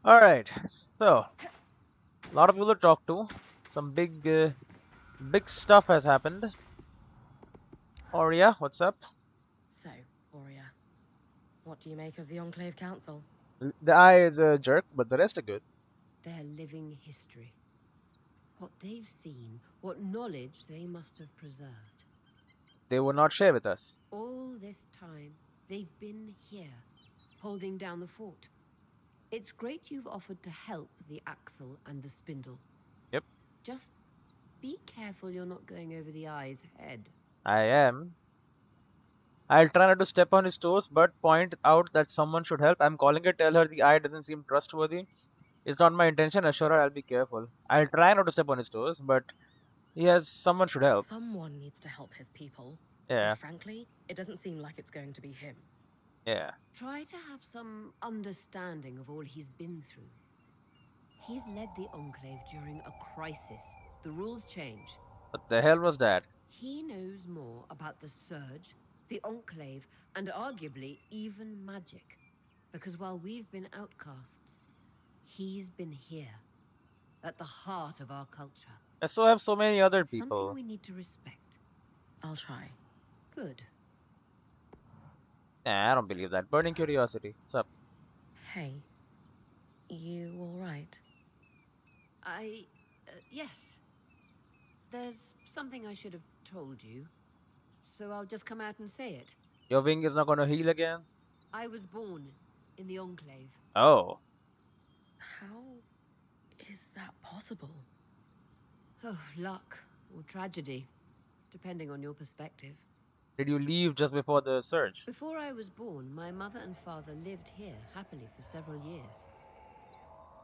Alright, so a lot of people to talk to. Some big stuff has happened. Oria, what's up? So, Aurea, what do you make of the Enclave Council? The eye is a jerk, but the rest are good. Their living history. What they've seen, what knowledge they must have preserved. They will not share with us. All this time, they've been here, holding down the fort. It's great you've offered to help the Axle and the Spindle. Yep, Just be careful you're not going over the eye's head. I am. I'll try not to step on his toes, but point out that someone should help. I'm calling her, tell her the eye doesn't seem trustworthy. It's not my intention, assure her I'll be careful. I'll try not to step on his toes, but someone should help. Someone needs to help his people. And Yeah, frankly, it doesn't seem like it's going to be him. yeah. Try to have some understanding of all he's been through. He's led the Enclave during a crisis. The rules change. What the hell was that? He knows more about the Surge, the Enclave, and arguably even magic. Because while we've been outcasts, he's been here, at the heart of our culture. I so have so many other It's something people. we need to respect. I'll try. Good. Nah, I don't believe that. Burning curiosity. What's up? Hey, you alright? Yes. There's something I should have told you, so I'll just come out and say it. Your wing is not gonna heal again? I was born in the Enclave. Oh, How is that possible? Oh, luck or tragedy, depending on your perspective. did you leave just before the surge? Before I was born, my mother and father lived here happily for several years.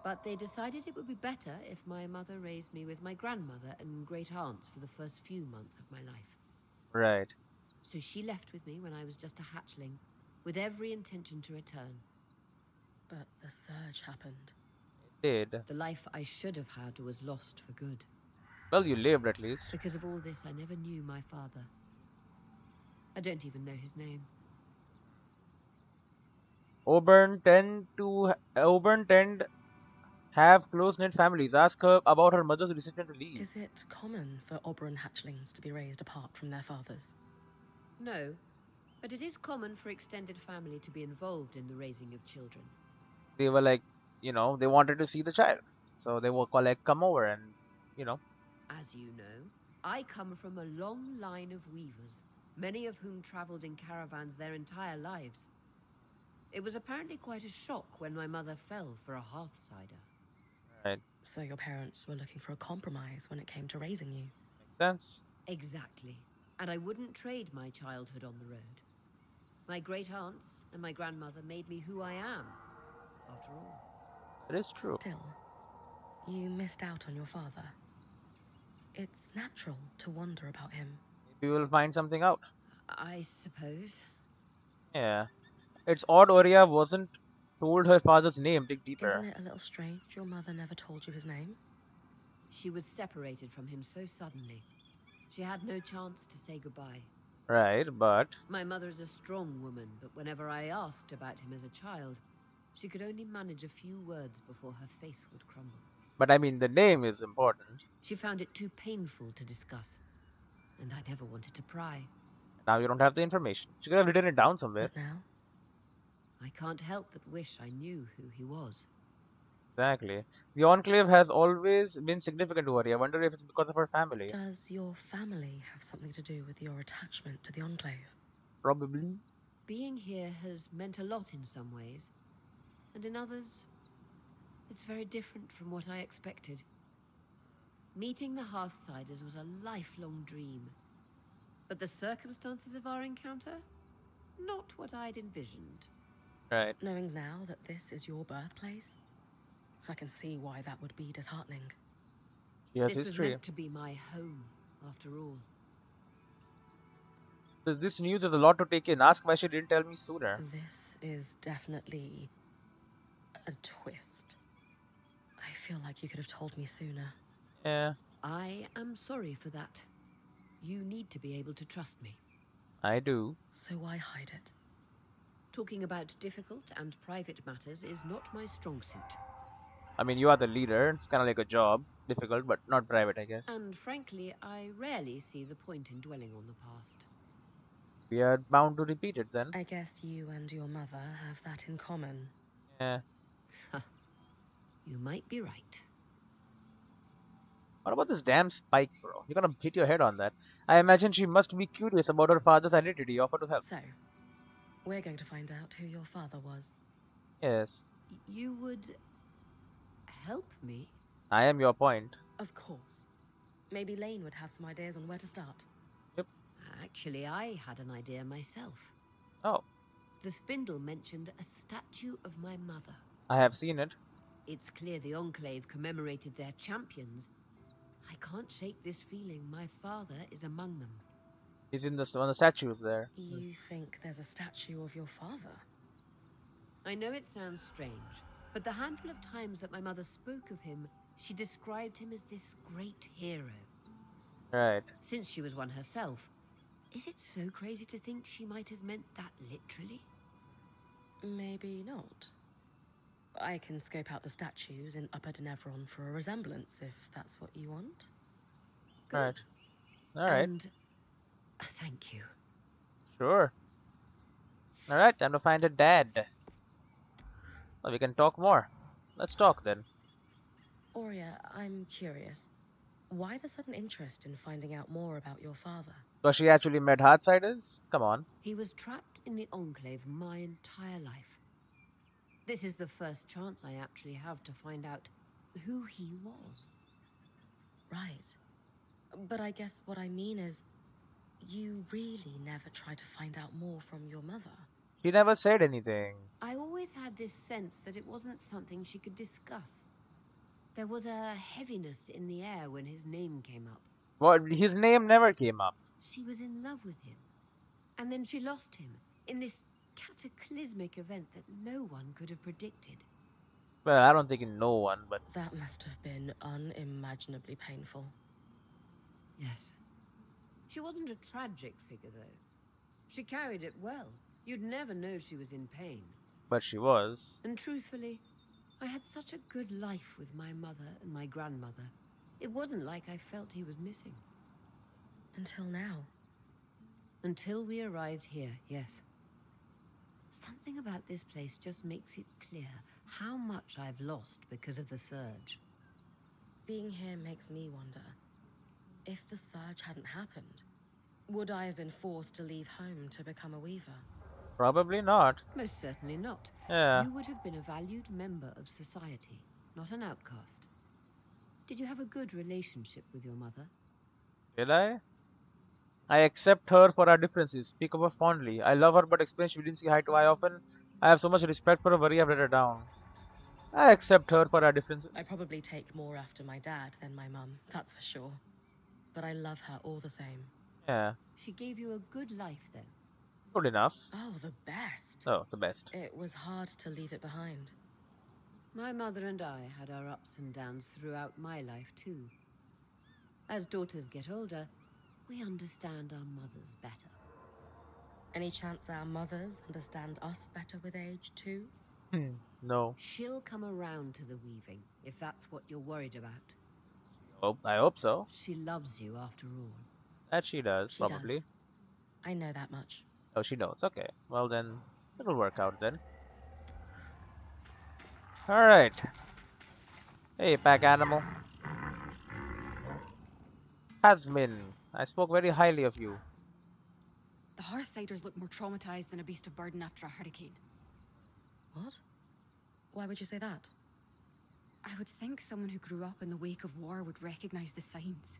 But they decided it would be better if my mother raised me with my grandmother and great aunts for the first few months of my life. Right. So she left with me when I was just a hatchling, with every intention to return. But the surge happened. It did. The life I should have had was lost for good. Well, you lived at least. Because of all this, I never knew my father. I don't even know his name. Auburn tend have close-knit families. Ask her about her mother's decision to leave. Is it common for Oberon hatchlings to be raised apart from their fathers? No, but it is common for extended family to be involved in the raising of children. They were like, they wanted to see the child. So they were like, come over and, As you know, I come from a long line of weavers, many of whom traveled in caravans their entire lives. It was apparently quite a shock when my mother fell for a Hearthsider. right. So your parents were looking for a compromise when it came to raising you? Makes sense. Exactly. And I wouldn't trade my childhood on the road. My great aunts and my grandmother made me who I am, after all. It is true. Still, you missed out on your father. It's natural to wonder about him. Maybe we'll find something out. I suppose. Yeah. It's odd Oria wasn't told her father's name. Dig Isn't deeper. it a little strange your mother never told you his name? She was separated from him so suddenly. She had no chance to say goodbye. Right, but My mother's a strong woman, but whenever I asked about him as a child, she could only manage a few words before her face would crumble. I mean the name is important. She found it too painful to discuss, and I never wanted to pry. Now you don't have the information. She could have written it down somewhere. But now? I can't help but wish I knew who he was. Exactly. The Enclave has always been significant to Oria. I wonder if it's because of her family. Does your family have something to do with your attachment to the Enclave? Probably. Being here has meant a lot in some ways, and in others, it's very different from what I expected. Meeting the Hearthsiders was a lifelong dream, but the circumstances of our encounter, not what I'd envisioned. Right. Knowing now that this is your birthplace, I can see why that would be disheartening. She has This was history. meant to be my home, after all. This news is a lot to take in. Ask why she didn't tell me sooner. This is definitely a twist. I feel like you could have told me sooner. Yeah, I am sorry for that. You need to be able to trust me. I do. So why hide it? Talking about difficult and private matters is not my strong suit. I mean, you are the leader. It's kind of like a job. Difficult, but not private, I guess. And frankly, I rarely see the point in dwelling on the past. We are bound to repeat it then. I guess you and your mother have that in common. Yeah. You might be right. What about this damn spike, bro? You're gonna hit your head on that. I imagine she must be curious about her father's identity. Offer to help. So, we're going to find out who your father was. Yes. You would help me? I am your point. Of course. Maybe Lane would have some ideas on where to start. Yep. Actually, I had an idea myself. Oh, The spindle mentioned a statue of my mother. I have seen it. It's clear the Enclave commemorated their champions. I can't shake this feeling my father is among them. He's in one of the statues there. You think there's a statue of your father? I know it sounds strange, but the handful of times that my mother spoke of him, she described him as this great hero. Right. Since she was one herself, is it so crazy to think she might have meant that literally? Maybe not. I can scope out the statues in Upper Denevron for a resemblance, if that's what you want. Good. Right. Alright. And thank you. Sure. Alright, time to find her dad. Well, we can talk more. Let's talk then. Aurea, I'm curious. Why the sudden interest in finding out more about your father? Because she actually met Hardsiders? Come on. He was trapped in the Enclave my entire life. This is the first chance I actually have to find out who he was. Right. But I guess what I mean is, you really never tried to find out more from your mother. She never said anything. I always had this sense that it wasn't something she could discuss. There was a heaviness in the air when his name came up. Well, his name never came up. She was in love with him. And then she lost him in this cataclysmic event that no one could have predicted. Well, I don't think in no one, but That must have been unimaginably painful. Yes. She wasn't a tragic figure, though. She carried it well. You'd never know she was in pain. she was. And truthfully, I had such a good life with my mother and my grandmother. It wasn't like I felt he was missing. Until now. Until we arrived here, yes. Something about this place just makes it clear how much I've lost because of the surge. Being here makes me wonder, if the surge hadn't happened, would I have been forced to leave home to become a weaver? Probably not. Most certainly not. Yeah. You would have been a valued member of society, not an outcast. Did you have a good relationship with your mother? Did I? I accept her for our differences. Speak of her fondly. I love her, but explain we didn't see eye to eye often. I have so much respect for her, worry I've let her down. I accept her for our differences. I probably take more after my dad than my mum, that's for sure. But I love her all the same. Yeah. She gave you a good life then. Good enough. Oh, the best. Oh, the best. It was hard to leave it behind. My mother and I had our ups and downs throughout my life too. As daughters get older, we understand our mothers better. Any chance our mothers understand us better with age too? No. She'll come around to the weaving, if that's what you're worried about. Oh, I hope so. She loves you after all. That she does, She probably. does. I know that much. Oh, she knows. Okay. Well, then, it'll work out then. Alright. Hey, pack animal. Hasmin, I spoke very highly of you. The Hearthsiders look more traumatized than a beast of burden after a hurricane. What? Why would you say that? I would think someone who grew up in the wake of war would recognize the signs.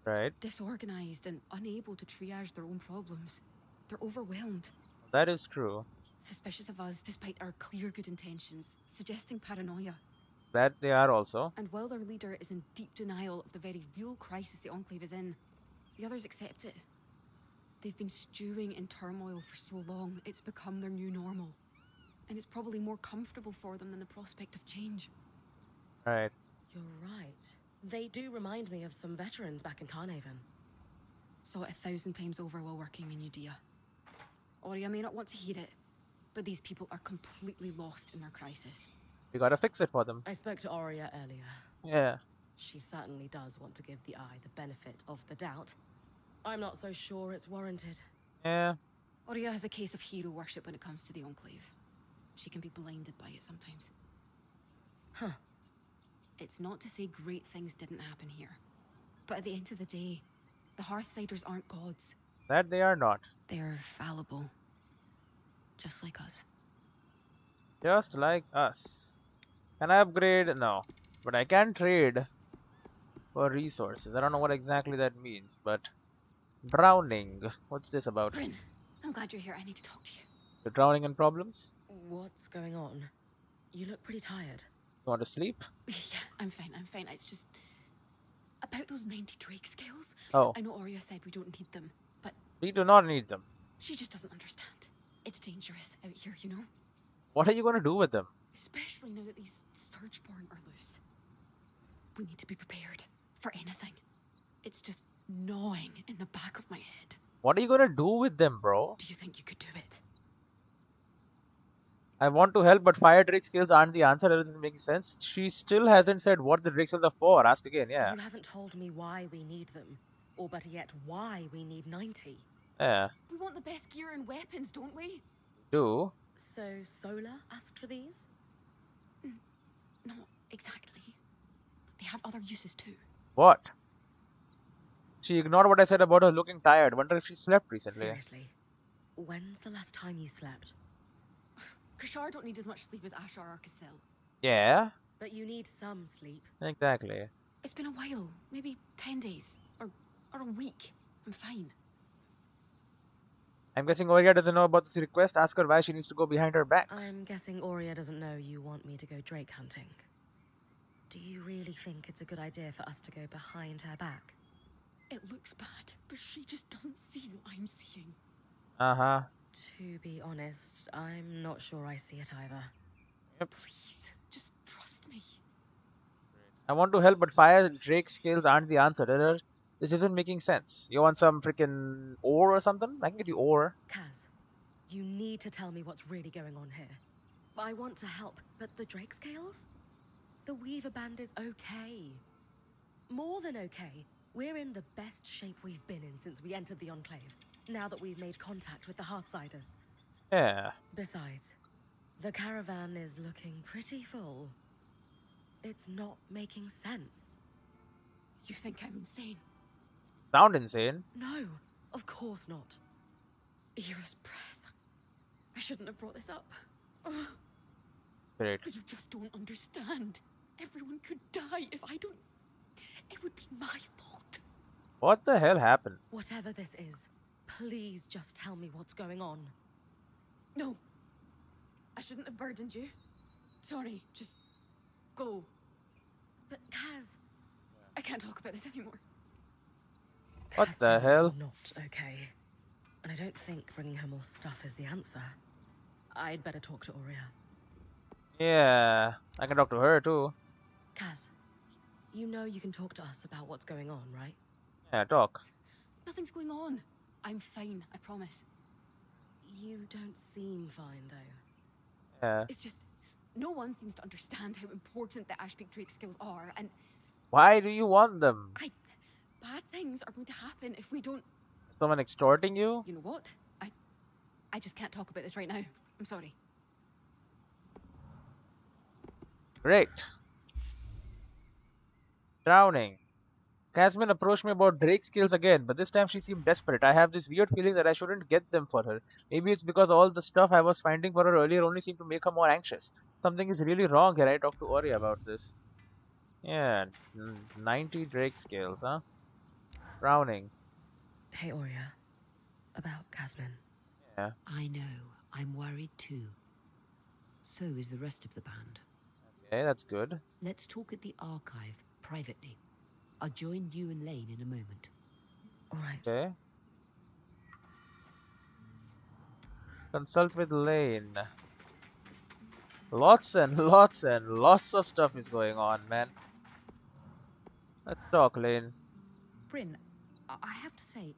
Right? Disorganized and unable to triage their own problems. They're overwhelmed. That is true. Suspicious of us despite our clear good intentions, suggesting paranoia. That they are also. And while their leader is in deep denial of the very real crisis the Enclave is in, the others accept it. They've been stewing in turmoil for so long, it's become their new normal. And it's probably more comfortable for them than the prospect of change. Right. You're right. They do remind me of some veterans back in Carnhaven. Saw it 1,000 times over while working in Udea. Aurea may not want to hear it, but these people are completely lost in their crisis. We gotta fix it for them. I spoke to Aurea earlier. Yeah. She certainly does want to give the Eye the benefit of the doubt. I'm not so sure it's warranted. Yeah. Aurea has a case of hero worship when it comes to the Enclave. She can be blinded by it sometimes. Huh. It's not to say great things didn't happen here. But at the end of the day, the Hearthsiders aren't gods. That they are not. They're fallible. Just like us. Just like us. Can I upgrade? No. But I can trade for resources. I don't know what exactly that means, but drowning. What's this about? Brynn, I'm glad you're here. I need to talk to you. You're drowning in problems? What's going on? You look pretty tired. You want to sleep? Yeah, I'm fine. It's just... about those 90 Drake scales. Oh. I know Aurea said we don't need them, but We do not need them. she just doesn't understand. It's dangerous out here, you know? What are you going to do with them? Especially now that these Surgeborn are loose. We need to be prepared for anything. It's just gnawing in the back of my head. What are you going to do with them, bro? Do you think you could do it? I want to help, but fire Drake skills aren't the answer. That doesn't make sense. She still hasn't said what the Drake skills are for. Ask again, yeah. You haven't told me why we need them. Or better yet, why we need 90. Yeah. We want the best gear and weapons, don't we? Do. So Solar asked for these? Not exactly. They have other uses too. What? She ignored what I said about her looking tired. Wonder if she slept recently. Seriously. When's the last time you slept? Kashar don't need as much sleep as Ashar or Cassel. Yeah. But you need some sleep. Exactly. It's been a while. Maybe 10 days. Or a week. I'm fine. I'm guessing Oria doesn't know about this request. Ask her why she needs to go behind her back. I'm guessing Aurea doesn't know you want me to go Drake hunting. Do you really think it's a good idea for us to go behind her back? It looks bad, but she just doesn't see what I'm seeing. Uh-huh. To be honest, I'm not sure I see it either. Please, just trust me. I want to help, but fire Drake skills aren't the answer. This isn't making sense. You want some freaking ore or something? I can get you ore. Kaz, you need to tell me what's really going on here. I want to help, but the Drake scales? The Weaver Band is okay. More than okay. We're in the best shape we've been in since we entered the Enclave, now that we've made contact with the Hearthsiders. Yeah. Besides, the caravan is looking pretty full. It's not making sense. You think I'm insane? Sound insane. No, of course not. Era's breath. I shouldn't have brought this up. Ugh. Great. But you just don't understand. Everyone could die if I don't... It would be my fault. What the hell happened? Whatever this is, please just tell me what's going on. No. I shouldn't have burdened you. Sorry, just go. But Kaz... I can't talk about this anymore. What Kaz the Emma's hell? not okay. And I don't think bringing her more stuff is the answer. I'd better talk to Aurea. Yeah. I can talk to her too. Kaz, you know you can talk to us about what's going on, right? Yeah, talk. Nothing's going on. I'm fine, I promise. You don't seem fine, though. Yeah. It's just... No one seems to understand how important the Ashpeak Drake skills are, and Why do you want them? bad things are going to happen if we don't... Someone extorting you? You know what? I just can't talk about this right now. I'm sorry. Great. Drowning. Casmin approached me about Drake skills again, but this time she seemed desperate. I have this weird feeling that I shouldn't get them for her. Maybe it's because all the stuff I was finding for her earlier only seemed to make her more anxious. Something is really wrong here. I talked to Ori about this. Yeah, 90 Drake skills, huh? Drowning. Hey, Aurea. About Casmin. Yeah. I know. I'm worried too. So is the rest of the band. Okay, that's good. Let's talk at the archive, privately. I'll join you and Lane in a moment. All right. Okay. Consult with Lane. Lots and lots and lots of stuff is going on, man. Let's talk, Lane. Brynn, I have to say,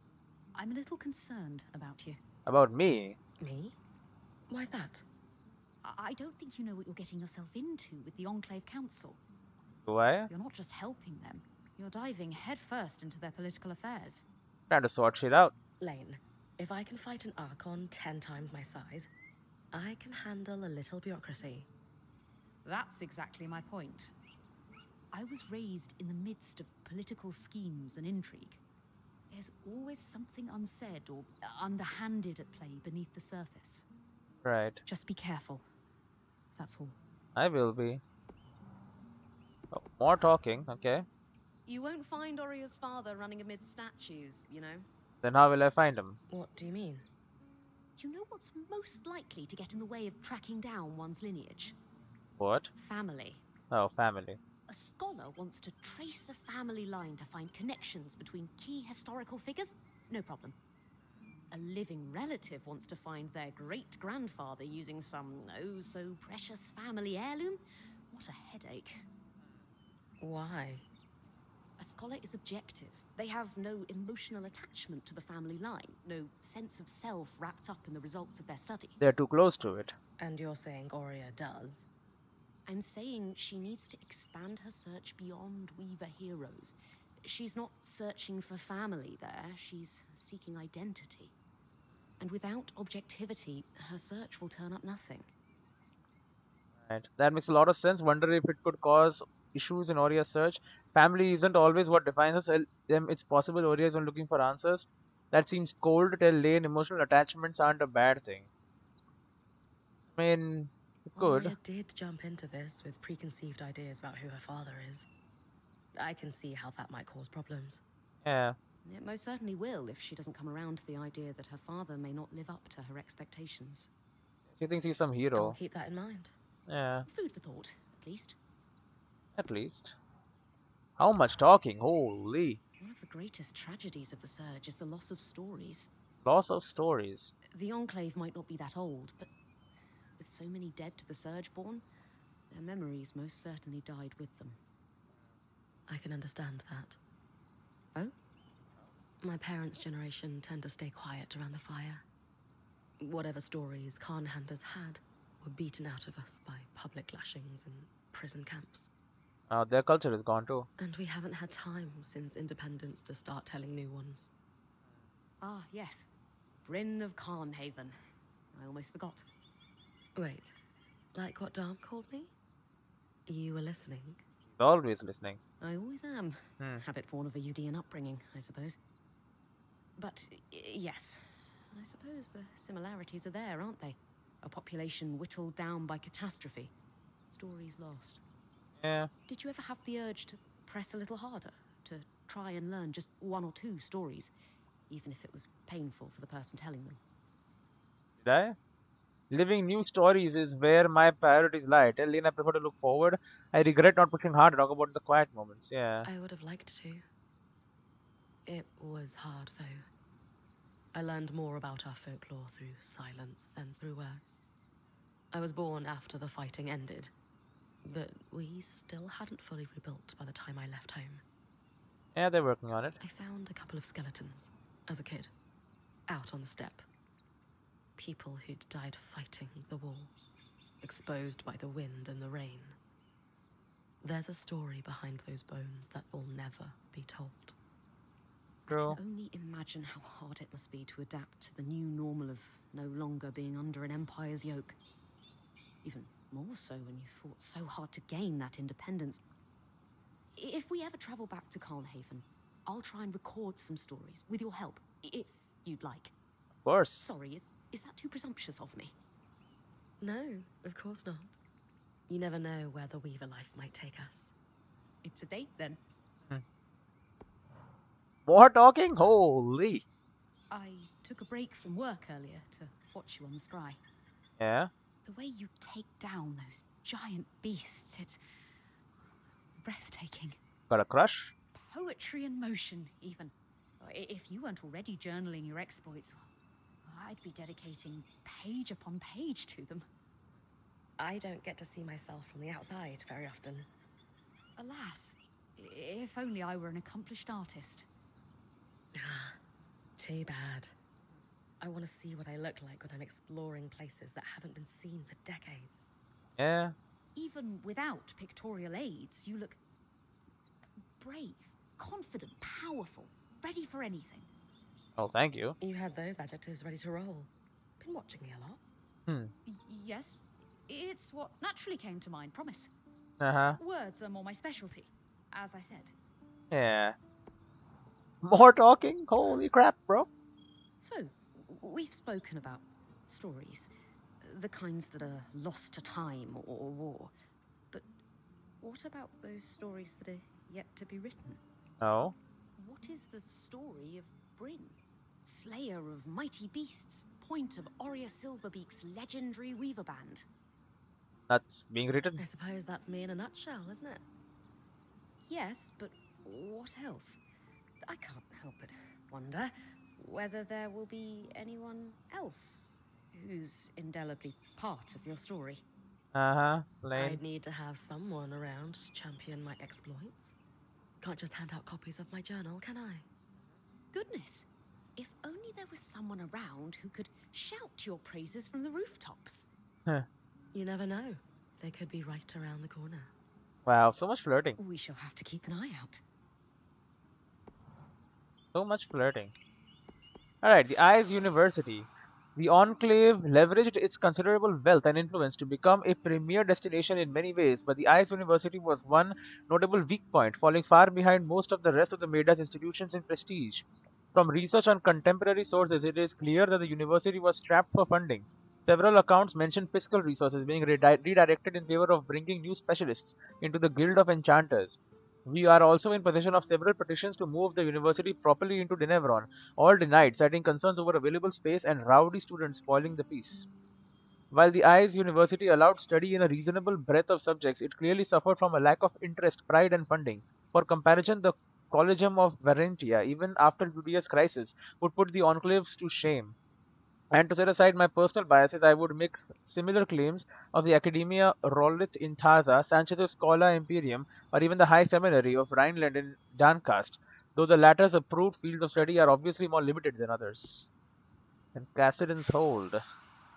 I'm a little concerned about you. About me? Me? Why's that? I don't think you know what you're getting yourself into with the Enclave Council. Do I? You're not just helping them, you're diving headfirst into their political affairs. Trying to sort shit out. Lane, if I can fight an archon 10 times my size, I can handle a little bureaucracy. That's exactly my point. I was raised in the midst of political schemes and intrigue. There's always something unsaid or underhanded at play beneath the surface. Right. Just be careful. That's all. I will be. Oh, more talking. Okay. You won't find Oria's father running amid statues, you know. Then how will I find him? What do you mean? You know what's most likely to get in the way of tracking down one's lineage? What? Family. Oh, family. A scholar wants to trace a family line to find connections between key historical figures? No problem. A living relative wants to find their great-grandfather using some oh-so-precious family heirloom? What a headache. Why? A scholar is objective. They have no emotional attachment to the family line, no sense of self wrapped up in the results of their study. They're too close to it. And you're saying Oria does? I'm saying she needs to expand her search beyond Weaver heroes. She's not searching for family there, she's seeking identity. And without objectivity, her search will turn up nothing. Right. That makes a lot of sense. Wonder if it could cause issues in Oria's search. Family isn't always what defines us. It's possible Oria isn't looking for answers. That seems cold to tell Lane emotional attachments aren't a bad thing. I mean, it could. Oria did jump into this with preconceived ideas about who her father is. I can see how that might cause problems. Yeah. It most certainly will if she doesn't come around to the idea that her father may not live up to her expectations. She thinks he's some I'll hero. keep that in mind. Yeah, Food for thought, at least. at least. How much talking? Holy. One of the greatest tragedies of the Surge is the loss of stories. Loss of stories. The Enclave might not be that old, but with so many dead to the Surgeborn, their memories most certainly died with them. I can understand that. Oh? My parents' generation tend to stay quiet around the fire. Whatever stories Khanhanders had were beaten out of us by public lashings and prison camps. Their culture is gone too. And we haven't had time since independence to start telling new ones. Ah, yes. Brynn of Carnhaven. I almost forgot. Wait, like what Dom called me? You were listening? She's always listening. I always am. Hmm. Habit-born of a Udean upbringing, I suppose. But, yes. I suppose the similarities are there, aren't they? A population whittled down by catastrophe. Stories lost. Yeah. Did you ever have the urge to press a little harder? To try and learn just one or two stories? Even if it was painful for the person telling them? Did I? Living new stories is where my priorities lie. Tell Lane I prefer to look forward. I regret not pushing hard to talk about the quiet moments. Yeah. I would have liked to. It was hard, though. I learned more about our folklore through silence than through words. I was born after the fighting ended, but we still hadn't fully rebuilt by the time I left home. Yeah, they're working on it. I found a couple of skeletons as a kid, out on the steppe. People who'd died fighting the wall, exposed by the wind and the rain. There's a story behind those bones that will never be told. I can only imagine how hard it must be to adapt to the new normal of no longer being under an empire's yoke. Even more so when you fought so hard to gain that independence. If we ever travel back to Carnhaven, I'll try and record some stories, with your help, if you'd like. Of course. Sorry, is that too presumptuous of me? No, of course not. You never know where the Weaver life might take us. It's a date, then. More talking? Holy. I took a break from work earlier to watch you on the scry. Yeah. The way you take down those giant beasts, it's breathtaking. Got a crush? Poetry in motion, even. If you weren't already journaling your exploits, I'd be dedicating page upon page to them. I don't get to see myself from the outside very often. Alas, if only I were an accomplished artist. Too bad. I want to see what I look like when I'm exploring places that haven't been seen for decades. Yeah. Even without pictorial aids, you look brave, confident, powerful, ready for anything. Oh, thank you. You had those adjectives ready to roll. Been watching me a lot. Hmm. Yes, it's what naturally came to mind, promise. Uh-huh. Words are more my specialty, as I said. Yeah. More talking? Holy crap, bro. So, we've spoken about stories, the kinds that are lost to time or war. But what about those stories that are yet to be written? Oh. What is the story of Brynn, slayer of mighty beasts, point of Oria Silverbeak's legendary weaver band? That's being written. I suppose that's me in a nutshell, isn't it? Yes, but what else? I can't help but wonder whether there will be anyone else who's indelibly part of your story. Uh-huh. Lane. I'd need to have someone around to champion my exploits. Can't just hand out copies of my journal, can I? Goodness, if only there was someone around who could shout your praises from the rooftops. Huh. You never know. They could be right around the corner. Wow, so much flirting. We shall have to keep an eye out. So much flirting. Alright, the Eyes University. The Enclave leveraged its considerable wealth and influence to become a premier destination in many ways, but the Eyes University was one notable weak point, falling far behind most of the rest of the Meda's institutions in prestige. From research on contemporary sources, it is clear that the university was strapped for funding. Several accounts mention fiscal resources being redirected in favor of bringing new specialists into the Guild of Enchanters. We are also in possession of several petitions to move the university properly into Denevron, all denied, citing concerns over available space and rowdy students spoiling the peace. While the ICE University allowed study in a reasonable breadth of subjects, it clearly suffered from a lack of interest, pride, and funding. For comparison, the Collegium of Varentia, even after Judea's crisis, would put the enclaves to shame. And to set aside my personal biases, I would make similar claims of the Academia Rollith in Thaza, Sanchez's Schola Imperium, or even the High Seminary of Rhineland in Dancast, though the latter's approved fields of study are obviously more limited than others. And Cassidon's Hold.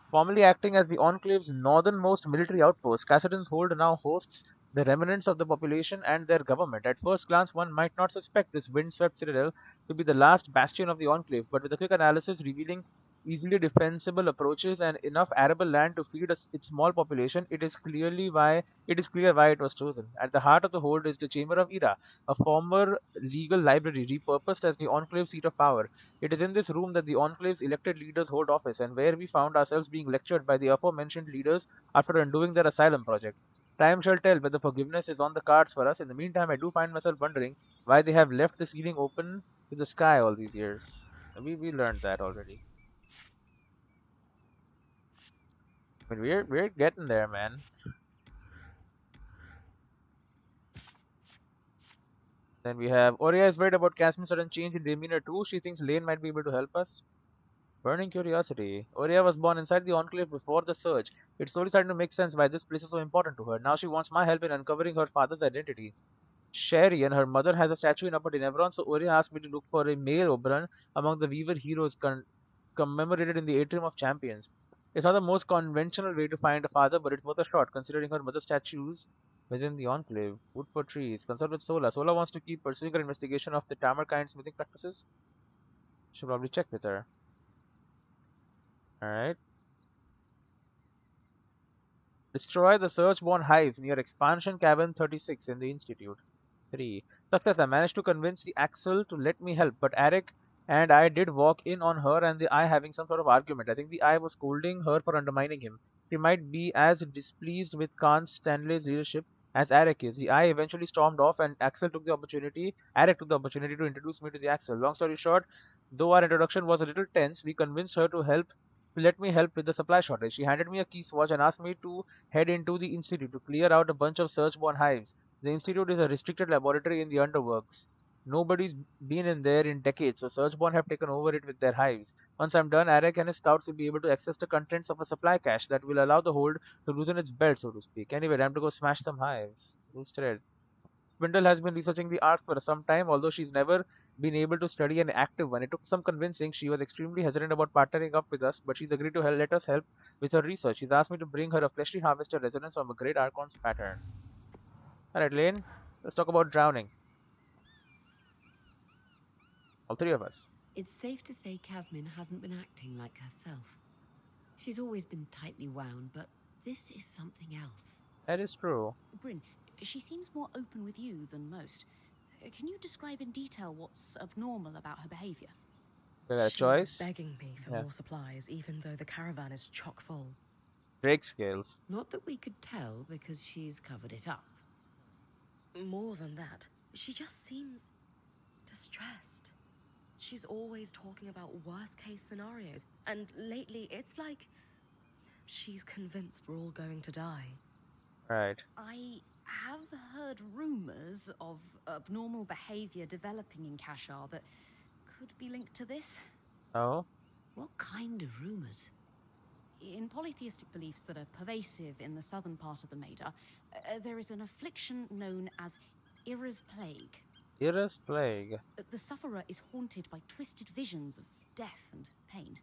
Formerly acting as the Enclave's northernmost military outpost, Cassidon's Hold now hosts the remnants of the population and their government. At first glance, one might not suspect this windswept citadel to be the last bastion of the Enclave, but with a quick analysis revealing easily defensible approaches and enough arable land to feed its small population, it is clear why it was chosen. At the heart of the hold is the Chamber of Ira, a former legal library repurposed as the Enclave seat of power. It is in this room that the Enclave's elected leaders hold office, and where we found ourselves being lectured by the aforementioned leaders after undoing their asylum project. Time shall tell whether forgiveness is on the cards for us. In the meantime, I do find myself wondering why they have left the ceiling open to the sky all these years. We learned that already. I mean, we're getting there, man. Then we have Oria is worried about Casmin's sudden change in demeanor too. She thinks Lane might be able to help us. Burning curiosity. Oria was born inside the Enclave before the Surge. It's slowly starting to make sense why this place is so important to her. Now she wants my help in uncovering her father's identity. Sherry and her mother has a statue in Upper Denevron, so Oria asked me to look for a male Oberon among the Weaver heroes commemorated in the Atrium of Champions. It's not the most conventional way to find a father, but it's worth a shot considering her mother's statues within the Enclave. Wood for trees. Consult with Sola. Sola wants to keep pursuing her investigation of the Tamarkind smithing practices. Should probably check with her. Alright. Destroy the Searchborn hives near Expansion Cabin 36 in the Institute. 3. Success. I managed to convince the Axel to let me help, but Eric and I did walk in on her and the Eye having some sort of argument. I think the Eye was scolding her for undermining him. She might be as displeased with Khan Stanley's leadership as Eric is. The Eye eventually stormed off and Eric took the opportunity to introduce me to the Axel. Long story short, though our introduction was a little tense, we convinced her to let me help with the supply shortage. She handed me a key swatch and asked me to head into the institute to clear out a bunch of searchborn hives. The institute is a restricted laboratory in the underworks. Nobody's been in there in decades, so Searchborn have taken over it with their hives. Once I'm done, Eric and his scouts will be able to access the contents of a supply cache that will allow the hold to loosen its belt, so to speak. Anyway, time to go smash some hives. Who's thread? Spindle has been researching the arts for some time, although she's never been able to study an active one. It took some convincing. She was extremely hesitant about partnering up with us, but she's agreed to let us help with her research. She's asked me to bring her a freshly harvested resonance from a great archon's pattern. Alright, Lane, let's talk about drowning. All three of us. It's safe to say Casmin hasn't been acting like herself. She's always been tightly wound, but this is something else. That is true. Brynn, she seems more open with you than most. Can you describe in detail what's abnormal about her behavior? We got a She's choice. begging me for Yeah. more supplies, even though the caravan is chock full. Drake scales. Not that we could tell because she's covered it up. More than that, she just seems distressed. She's always talking about worst-case scenarios, and lately it's like she's convinced we're all going to die. Right. I have heard rumors of abnormal behavior developing in Kashar that could be linked to this. Oh? What kind of rumors? In polytheistic beliefs that are pervasive in the southern part of the Maida, there is an affliction known as Ira's Plague. Ira's plague. The sufferer is haunted by twisted visions of death and pain.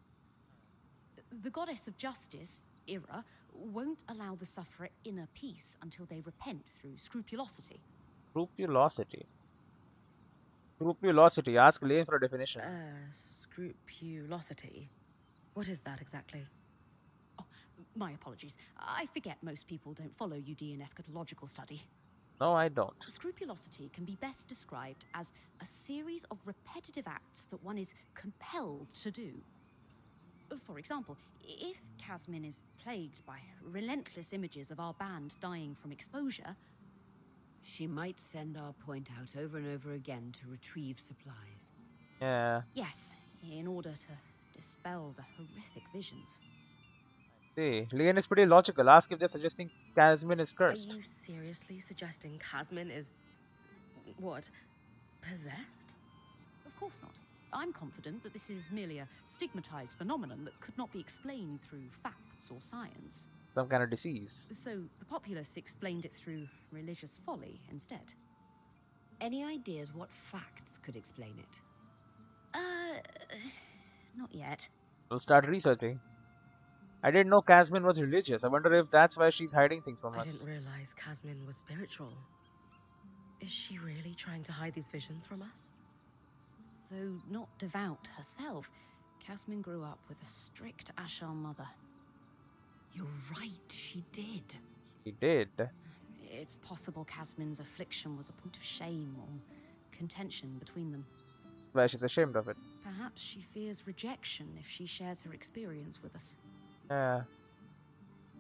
The goddess of justice, Ira, won't allow the sufferer inner peace until they repent through scrupulosity. Scrupulosity. Scrupulosity. Ask Lane for a definition. Scrupulosity. What is that exactly? Oh, my apologies. I forget most people don't follow UD in eschatological study. No, I don't. Scrupulosity can be best described as a series of repetitive acts that one is compelled to do. For example, if Casmin is plagued by relentless images of our band dying from exposure, She might send our point out over and over again to retrieve supplies. Yeah. yes, in order to dispel the horrific visions. See, Lane is pretty logical. Ask if they're suggesting Casmin is cursed. Are you seriously suggesting Casmin is... what? Possessed? Of course not. I'm confident that this is merely a stigmatized phenomenon that could not be explained through facts or science. Some kind of disease. So the populace explained it through religious folly instead. Any ideas what facts could explain it? Not yet. We'll start researching. I didn't know Casmin was religious. I wonder if that's why she's hiding things from I us. didn't realize Casmin was spiritual. Is she really trying to hide these visions from us? Though not devout herself, Casmin grew up with a strict Ashar mother. You're right, she did. He did. It's possible Casmin's affliction was a point of shame or contention between them. Why she's ashamed of it. Perhaps she fears rejection if she shares her experience with us. Yeah.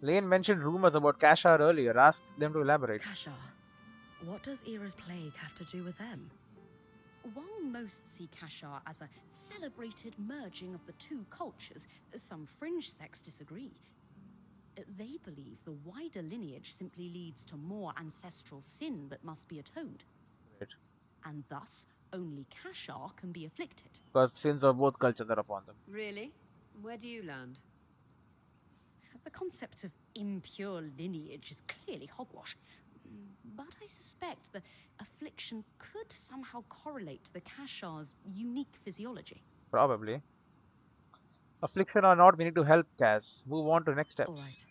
Lane mentioned rumors about Kashar earlier. Asked them to elaborate. Kashar. What does Ira's plague have to do with them? While most see Kashar as a celebrated merging of the two cultures, some fringe sects disagree. They believe the wider lineage simply leads to more ancestral sin that must be atoned. Right. And thus, only Kashar can be afflicted. Because sins of both cultures are upon them. Really? Where do you land? The concept of impure lineage is clearly hogwash, but I suspect the affliction could somehow correlate to the Kashar's unique physiology. Probably. Affliction or not, we need to help Kaz. Move on to next steps. Alright.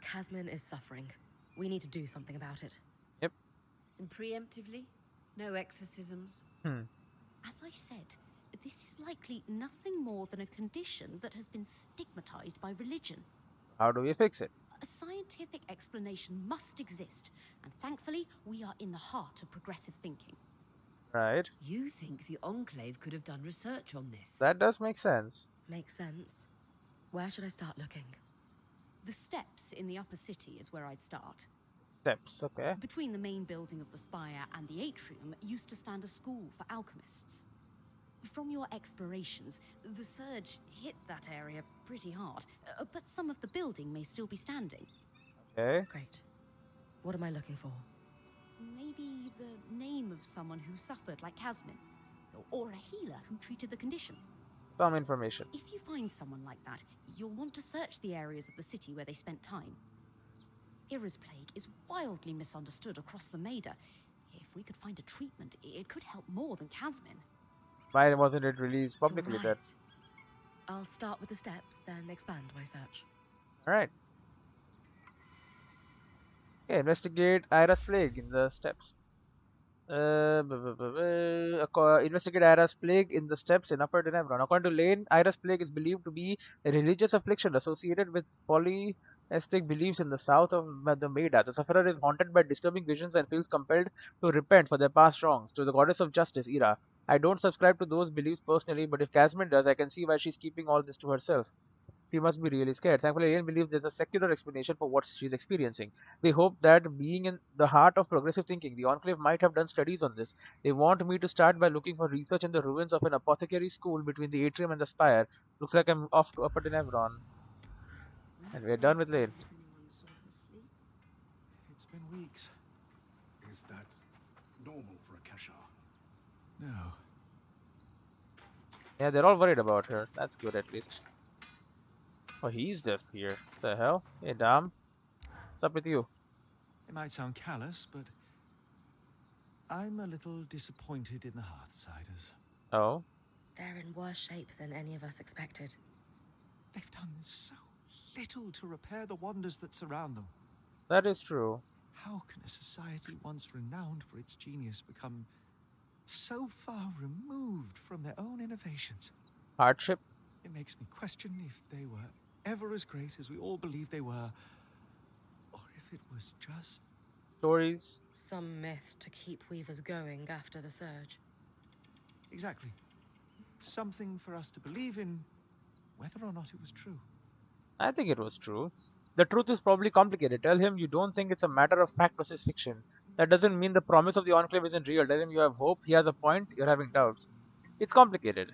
Casmin is suffering. We need to do something about it. Yep. And preemptively? No exorcisms? As I said, this is likely nothing more than a condition that has been stigmatized by religion. How do we fix it? A scientific explanation must exist, and thankfully, we are in the heart of progressive thinking. Right. You think the Enclave could have done research on this? That does make sense. Makes sense. Where should I start looking? The steps in the upper city is where I'd start. Steps, okay. Between the main building of the spire and the atrium used to stand a school for alchemists. From your explorations, the surge hit that area pretty hard, but some of the building may still be standing. Okay. Great. What am I looking for? Maybe the name of someone who suffered like Casmin, or a healer who treated the condition. Some information. If you find someone like that, you'll want to search the areas of the city where they spent time. Ira's plague is wildly misunderstood across the Maida. If we could find a treatment, it could help more than Casmin. Why wasn't it released You're publicly then? right. I'll start with the steps, then expand my search. Alright. Okay, investigate Ira's plague in the steps. Investigate Ira's plague in the steps in Upper Denevron. According to Lane, Ira's plague is believed to be a religious affliction associated with polytheistic beliefs in the south of the Maida. The sufferer is haunted by disturbing visions and feels compelled to repent for their past wrongs to the goddess of justice, Ira. I don't subscribe to those beliefs personally, but if Casmin does, I can see why she's keeping all this to herself. She must be really scared. Thankfully, Alien believes there's a secular explanation for what she's experiencing. They hope that, being in the heart of progressive thinking, the Enclave might have done studies on this. They want me to start by looking for research in the ruins of an apothecary school between the atrium and the spire. Looks like I'm off to Upper Tenebron. And we're done with Lane. Anyone saw her sleep? It's been weeks. Is that normal for a Kashar? No. Yeah, they're all worried about her. That's good, at least. Oh, he's just here. What the hell? Hey, Dom. What's up with you? It might sound callous, but I'm a little disappointed in the Hearthsiders. Oh? They're in worse shape than any of us expected. They've done so little to repair the wonders that surround them. That is true. How can a society once renowned for its genius become so far removed from their own innovations? Hardship? It makes me question if they were ever as great as we all believe they were, or if it was just... Stories? Some myth to keep Weavers going after the surge. Exactly. Something for us to believe in, whether or not it was true. I think it was true. The truth is probably complicated. Tell him you don't think it's a matter of fact versus fiction. That doesn't mean the promise of the Enclave isn't real. Tell him you have hope, he has a point, you're having doubts. It's complicated.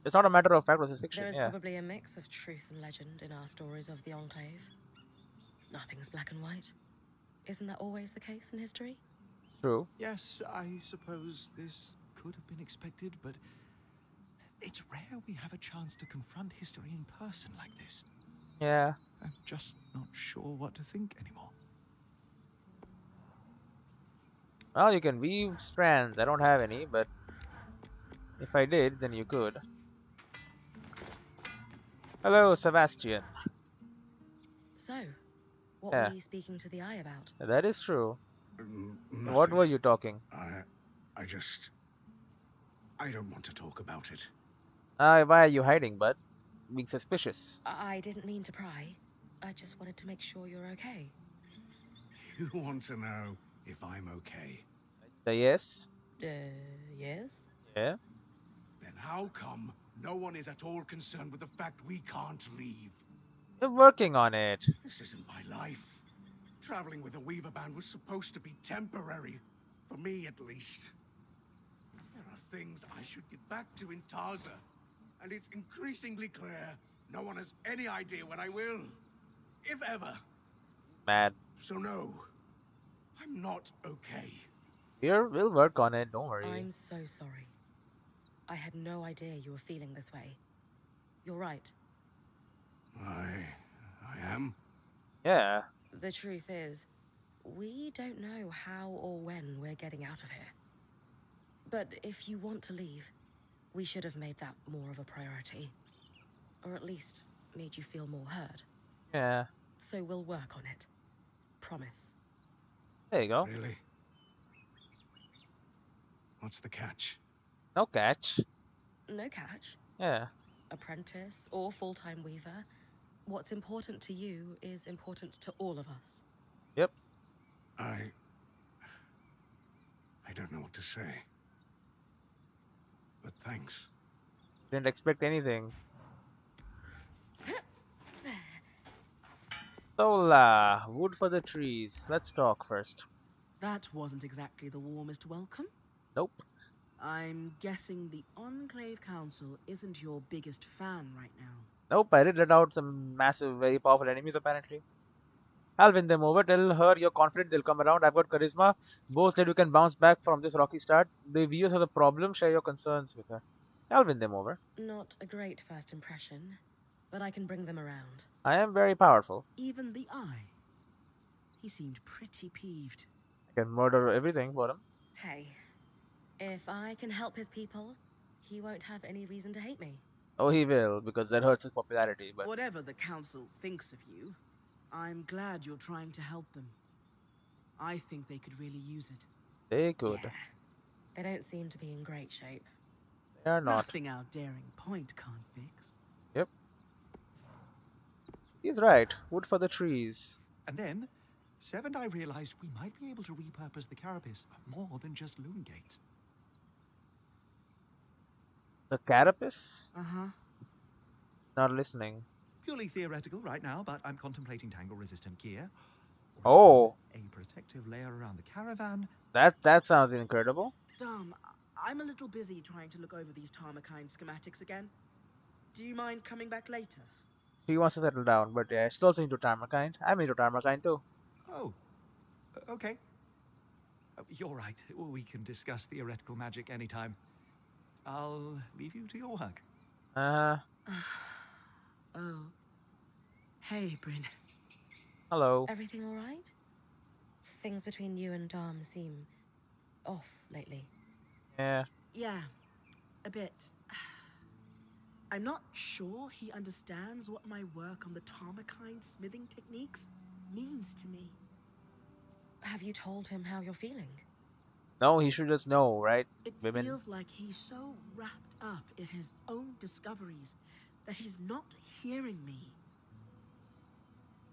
It's not a matter of fact versus fiction, There is yeah. probably a mix of truth and legend in our stories of the Enclave. Nothing's black and white. Isn't that always the case in history? True. Yes, I suppose this could have been expected, but it's rare we have a chance to confront history in person like this. Yeah. I'm just not sure what to think anymore. Well, you can weave strands. I don't have any, but if I did, then you could. Hello, Sebastian. So, what Yeah. were you speaking to the Eye about? That is true. Nothing. What were you talking? I don't want to talk about it. Why are you hiding, bud? Being suspicious. I didn't mean to pry. I just wanted to make sure you're okay. You want to know if I'm okay? Yes? Yes? Yeah? Then how come no one is at all concerned with the fact we can't leave? You're working on it. This isn't my life. Traveling with a Weaver band was supposed to be temporary. For me, at least. There are things I should get back to in Tarza. And it's increasingly clear no one has any idea when I will. If ever. Mad. So no. I'm not okay. We'll work on it, don't worry. I'm so sorry. I had no idea you were feeling this way. You're right. I am? Yeah. The truth is, we don't know how or when we're getting out of here. But if you want to leave, we should have made that more of a priority. Or at least made you feel more heard. Yeah. So we'll work on it. Promise. There you go. Really? What's the catch? No catch. No catch. Yeah. Apprentice or full-time weaver, what's important to you is important to all of us. Yep. I don't know what to say. But thanks. Didn't expect anything. Sola, wood for the trees. Let's talk first. That wasn't exactly the warmest welcome. Nope. I'm guessing the Enclave Council isn't your biggest fan right now. Nope, I did let out some massive, very powerful enemies apparently. I'll win them over. Tell her you're confident they'll come around. I've got charisma. Boast that you can bounce back from this rocky start. The viewers have a problem. Share your concerns with her. I'll win them over. Not a great first impression, but I can bring them around. I am very powerful. Even the Eye. He seemed pretty peeved. I can murder everything for him. Hey, if I can help his people, he won't have any reason to hate me. Oh, he will, because that hurts his popularity, but Whatever the council thinks of you, I'm glad you're trying to help them. I think they could really use it. they could. Yeah. They don't seem to be in great shape. They are not. Nothing our daring point can't fix. Yep. He's right. Wood for the trees. And then, Sev and I realized we might be able to repurpose the carapace for more than just loom gates. The carapace? Uh-huh. Not listening. Purely theoretical right now, but I'm contemplating tangle-resistant gear. Oh. A protective layer around the caravan. That sounds incredible. Dom, I'm a little busy trying to look over these Tarmakine schematics again. Do you mind coming back later? He wants to settle down, but yeah, she's also into Tarmakine. I'm into Tarmakine too. Oh, okay. You're right. We can discuss theoretical magic anytime. I'll leave you to your work. Uh-huh. Oh. Hey, Brynn. Hello. Everything all right? Things between you and Dom seem off lately. Yeah. Yeah, a bit. I'm not sure he understands what my work on the Tarmakine smithing techniques means to me. Have you told him how you're feeling? No, he should just know, right? It Women. feels like he's so wrapped up in his own discoveries that he's not hearing me.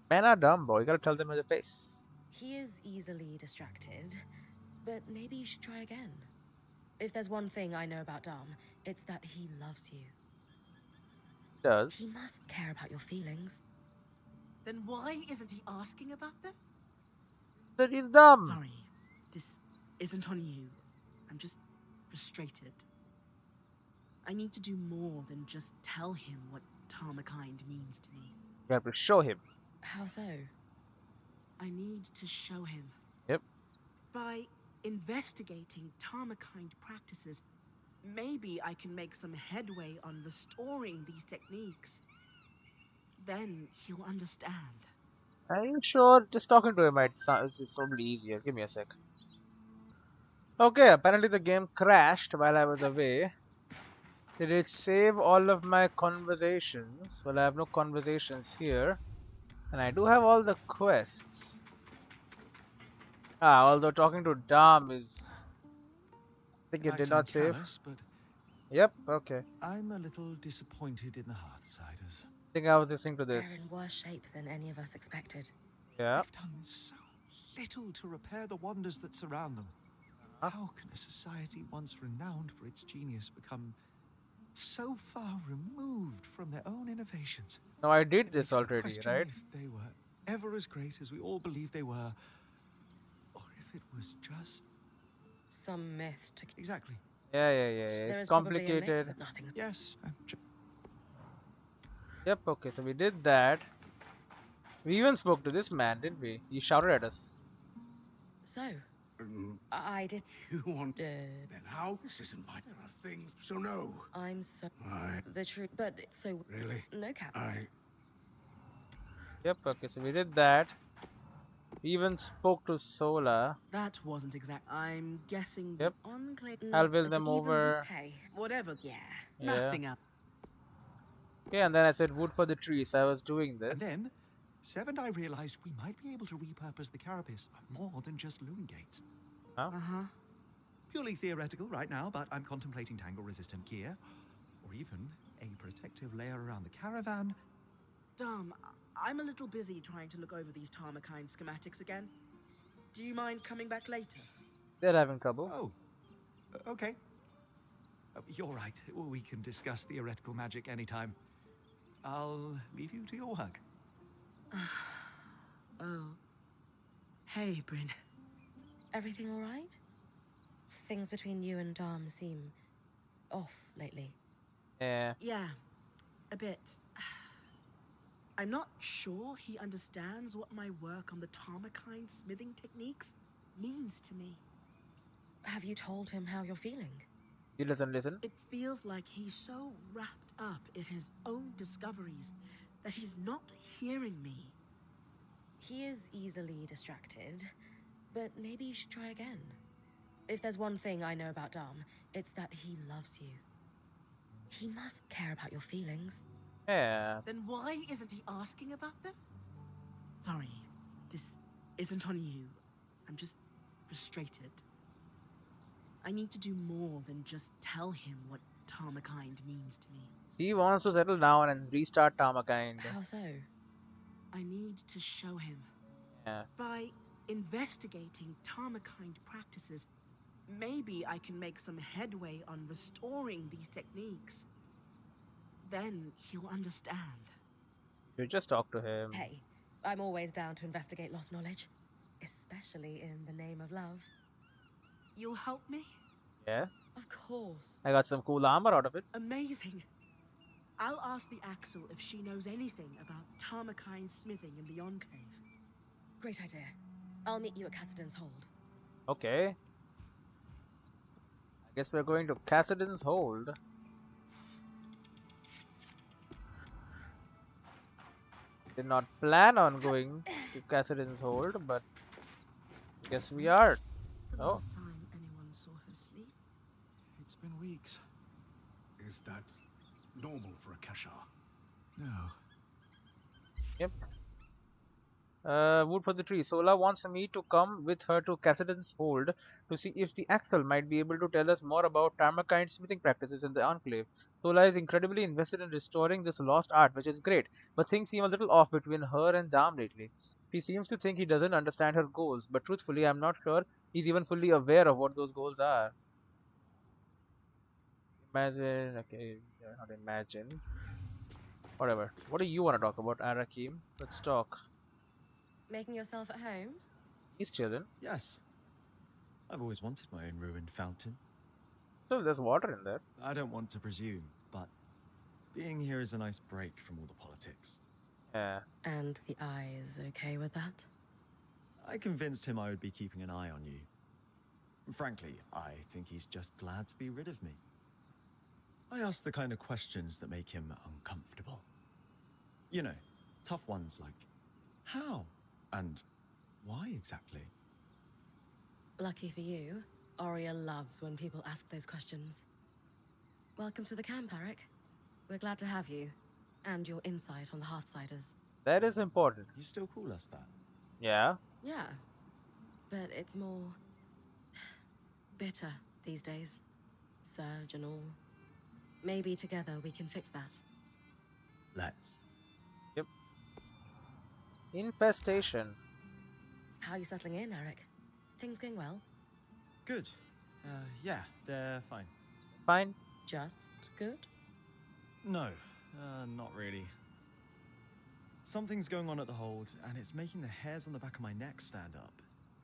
Men are dumb, boy. You gotta tell them in the face. He is easily distracted, but maybe you should try again. If there's one thing I know about Dom, it's that he loves you. He Does. must care about your feelings. Then why isn't he asking about them? That he's dumb. Sorry, this isn't on you. I'm just frustrated. I need to do more than just tell him what Tarmakine means to me. You have to show him. How so? I need to show him. Yep. By investigating Tarmakine practices, maybe I can make some headway on restoring these techniques. Then he'll understand. Are you sure? Just talking to him might sound it's probably easier. Give me a sec. Okay, apparently the game crashed while I was away. Did it save all of my conversations? Well, I have no conversations here. And I do have all the quests. Although talking to Dom is... I think it Might did sound not save. callous, but Yep, okay. I'm a little disappointed in the Hearthsiders. I think I was listening to They're this. in worse shape than any of us expected. Yeah. They've done so little to repair the wonders that surround them. How can a society once renowned for its genius become so far removed from their own innovations? No, I did It this makes me already, question right? if they were ever as great as we all believe they were, or if it was just... Some myth to... Exactly. Yeah. There It's is probably a mix complicated. of nothing. Yes. Yep, okay, so we did that. We even spoke to this man, didn't we? He shouted at us. So, I did... You want... Then Then how? This isn't my... There are things... So no. I'm so... I... The truth... But it's so... Really? No, Cap. Yep, okay, so we did that. We even spoke to Sola. That wasn't exact. I'm guessing Yep. the Enclave... I'll not wheel a- them even over. Hey. Whatever. Yeah. Nothing else. Okay, and then I said wood for the trees. I was doing this. And then, Sev and I realized we might be able to repurpose the carapace for more than just loom gates. Uh-huh. Purely theoretical right now, but I'm contemplating tangle-resistant gear, or even a protective layer around the caravan. Dom, I'm a little busy trying to look over these Tarmakine schematics again. Do you mind coming back later? They're having trouble. Oh, okay. You're right. We can discuss theoretical magic anytime. I'll leave you to your work. Oh. Hey, Brynn. Everything all right? Things between you and Dom seem off lately. Yeah. Yeah, a bit. I'm not sure he understands what my work on the Tarmakine smithing techniques means to me. Have you told him how you're feeling? He doesn't listen. It feels like he's so wrapped up in his own discoveries that he's not hearing me. He is easily distracted, but maybe you should try again. If there's one thing I know about Dom, it's that he loves you. He must care about your feelings. Yeah. Then why isn't he asking about them? Sorry, this isn't on you. I'm just frustrated. I need to do more than just tell him what Tarmakind means to me. He wants to settle down and restart Tarmakind. How so? I need to show him. Yeah. By investigating Tarmakind practices, maybe I can make some headway on restoring these techniques. Then he'll understand. You just talk to him. Hey, I'm always down to investigate lost knowledge. Especially in the name of love. You'll help me? Yeah. Of course. I got some cool armor out of it. Amazing. I'll ask the Axel if she knows anything about Tarmakind smithing in the Enclave. Great idea. I'll meet you at Cassidon's Hold. Okay. I guess we're going to Cassidon's Hold. Did not plan on going to Cassidon's Hold, but I guess we are. The Oh. last time anyone saw her sleep? It's been weeks. Is that normal for a Kashar? No. Yep. Wood for the tree. Sola wants me to come with her to Cassidon's Hold to see if the Axel might be able to tell us more about Tarmakind smithing practices in the Enclave. Sola is incredibly invested in restoring this lost art, which is great, but things seem a little off between her and Dam lately. He seems to think he doesn't understand her goals, but truthfully, I'm not sure he's even fully aware of what those goals are. Imagine, okay, not imagine. Whatever. What do you want to talk about, Arakim? Let's talk. Making yourself at home? He's chilling. Yes. I've always wanted my own ruined fountain. Still, there's water in there. I don't want to presume, but being here is a nice break from all the politics. Yeah. And the eye is okay with that? I convinced him I would be keeping an eye on you. Frankly, I think he's just glad to be rid of me. I ask the kind of questions that make him uncomfortable. You know, tough ones like, how? And why exactly? Lucky for you, Aurea loves when people ask those questions. Welcome to the camp, Eric. We're glad to have you, and your insight on the Hearthsiders. That is important. You still call us that? Yeah. Yeah, but it's more bitter these days. Surge and all. Maybe together we can fix that. Let's. Yep. Infestation. How are you settling in, Eric? Things going well? Good. Yeah, they're fine. Fine. Just good? No, not really. Something's going on at the hold, and it's making the hairs on the back of my neck stand up.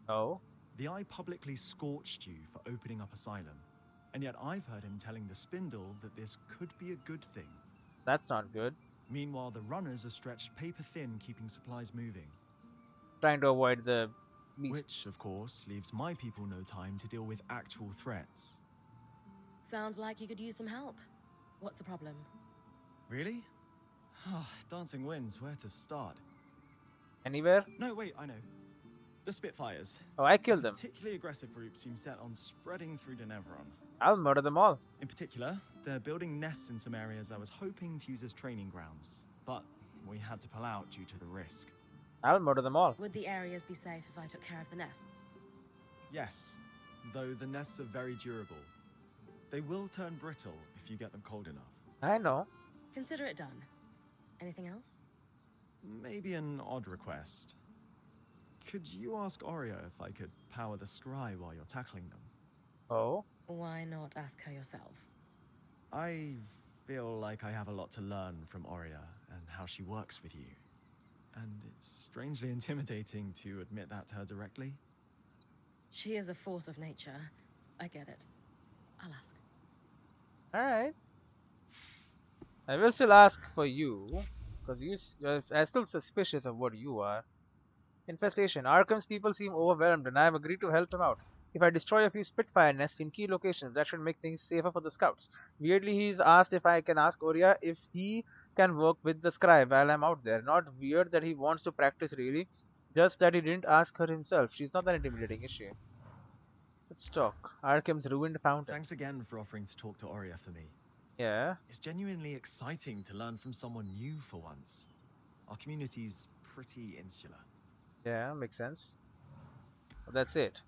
Oh. The Eye publicly scorched you for opening up Asylum, and yet I've heard him telling the Spindle that this could be a good thing. That's not good. Meanwhile, the runners are stretched paper thin keeping supplies moving. Trying to avoid the beast. Which, of course, leaves my people no time to deal with actual threats. Sounds like you could use some help. What's the problem? Really? Dancing winds, where to start? Anywhere? No, wait, I know. The Spitfires. Oh, I killed A them. particularly aggressive group seems set on spreading through Denevron. I'll murder them all. In particular, they're building nests in some areas I was hoping to use as training grounds, but we had to pull out due to the risk. I'll murder them all. Would the areas be safe if I took care of the nests? Yes, though the nests are very durable. They will turn brittle if you get them cold enough. I know. Consider it done. Anything else? Maybe an odd request. Could you ask Aurea if I could power the scry while you're tackling them? Oh. Why not ask her yourself? I feel like I have a lot to learn from Aurea and how she works with you. And it's strangely intimidating to admit that to her directly. She is a force of nature. I get it. I'll ask. Alright. I will still ask for you, because I'm still suspicious of what you are. Infestation. Arkham's people seem overwhelmed and I have agreed to help them out. If I destroy a few Spitfire nests in key locations, that should make things safer for the scouts. Weirdly, he's asked if I can ask Aurea if he can work with the scribe while I'm out there. Not weird that he wants to practice really, just that he didn't ask her himself. She's not that intimidating, is she? Let's talk. Arkham's ruined fountain. Thanks again for offering to talk to Aurea for me. Yeah, It's genuinely exciting to learn from someone new for once. Our community's pretty insular. yeah, makes sense. But that's it.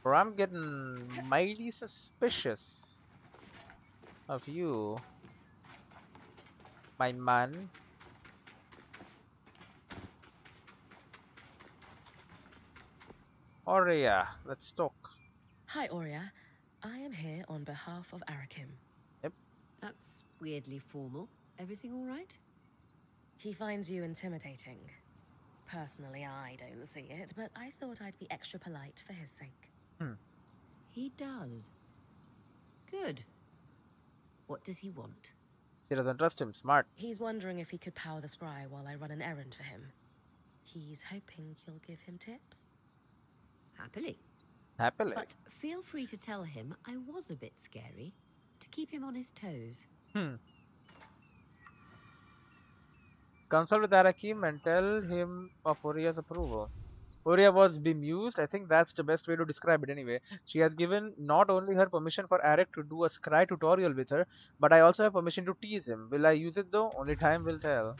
Or I'm getting mighty suspicious of you, my man. Aurea, let's talk. Hi, Aurea. I am here on behalf of Arakim. Yep. That's weirdly formal. Everything all right? He finds you intimidating. Personally, I don't see it, but I thought I'd be extra polite for his sake. He does. Good. What does he want? She doesn't trust him. Smart. He's wondering if he could power the scry while I run an errand for him. He's hoping you'll give him tips. Happily. Happily. But feel free to tell him I was a bit scary, to keep him on his toes. Consult with Arakim and tell him of Oria's approval. Oria was bemused. I think that's the best way to describe it anyway. She has given not only her permission for Arak to do a scry tutorial with her, but I also have permission to tease him. Will I use it though? Only time will tell.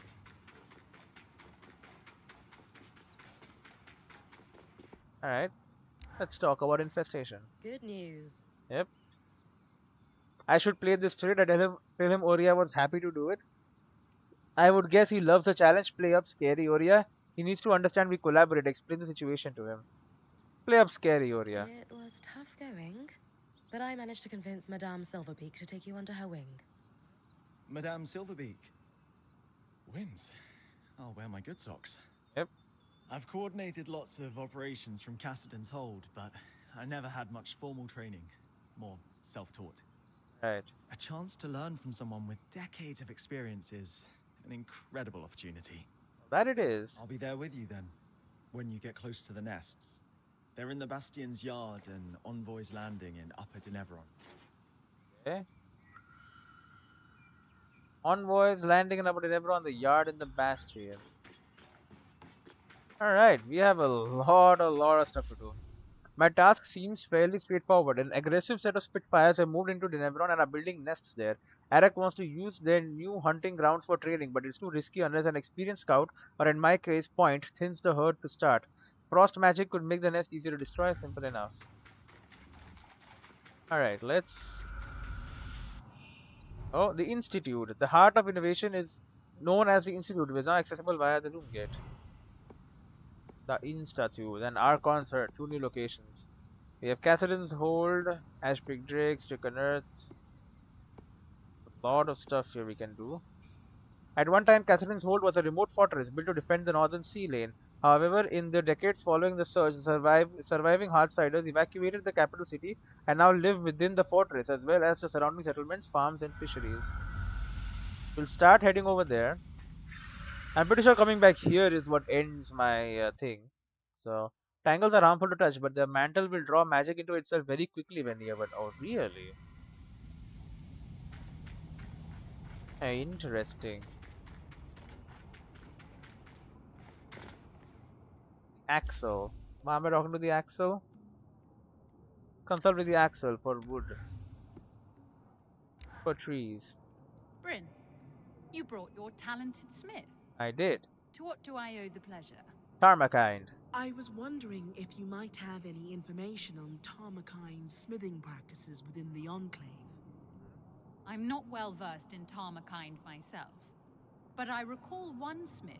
Alright, let's talk about infestation. Good news. Yep. I should play this straight and tell him Oria was happy to do it. I would guess he loves a challenge. Play up scary Oria. He needs to understand we collaborate. Explain the situation to him. Play up scary Oria. It was tough going, but I managed to convince Madame Silverbeak to take you under her wing. Madame Silverbeak. Wins. I'll wear my good socks. Yep. I've coordinated lots of operations from Cassidy's hold, but I never had much formal training. More self-taught. Right. A chance to learn from someone with decades of experience is an incredible opportunity. That it is. I'll be there with you then, when you get close to the nests. They're in the Bastion's yard and Envoy's Landing in Upper Denevron. Okay. Envoys landing in Upper Denevron, the yard in the Bastion. Alright, we have a lot of stuff to do. My task seems fairly straightforward. An aggressive set of Spitfires have moved into Denevron and are building nests there. Arak wants to use their new hunting grounds for training, but it's too risky unless an experienced scout, or in my case, Point, thins the herd to start. Frost magic could make the nest easier to destroy, simple enough. Alright, let's... Oh, the Institute. The heart of innovation is known as the Institute, which is now accessible via the room gate. The Institute, and Archon's Hurt, 2 new locations. We have Cassidy's Hold, Ashbrig Drake, Stricken Earth. A lot of stuff here we can do. At one time, Cassidy's Hold was a remote fortress built to defend the northern sea lane. However, in the decades following the surge, the surviving Hardsiders evacuated the capital city and now live within the fortress, as well as the surrounding settlements, farms, and fisheries. We'll start heading over there. I'm pretty sure coming back here is what ends my thing. So, tangles are harmful to touch, but the mantle will draw magic into itself very quickly when near. But oh, really? Interesting. Axle. Why am I talking to the axle? Consult with the axle for wood. For trees. Brynn, you brought your talented smith. I did. To what do I owe the pleasure? Tarmakind. I was wondering if you might have any information on Tarmakine's smithing practices within the Enclave. I'm not well versed in Tarmakind myself, but I recall one smith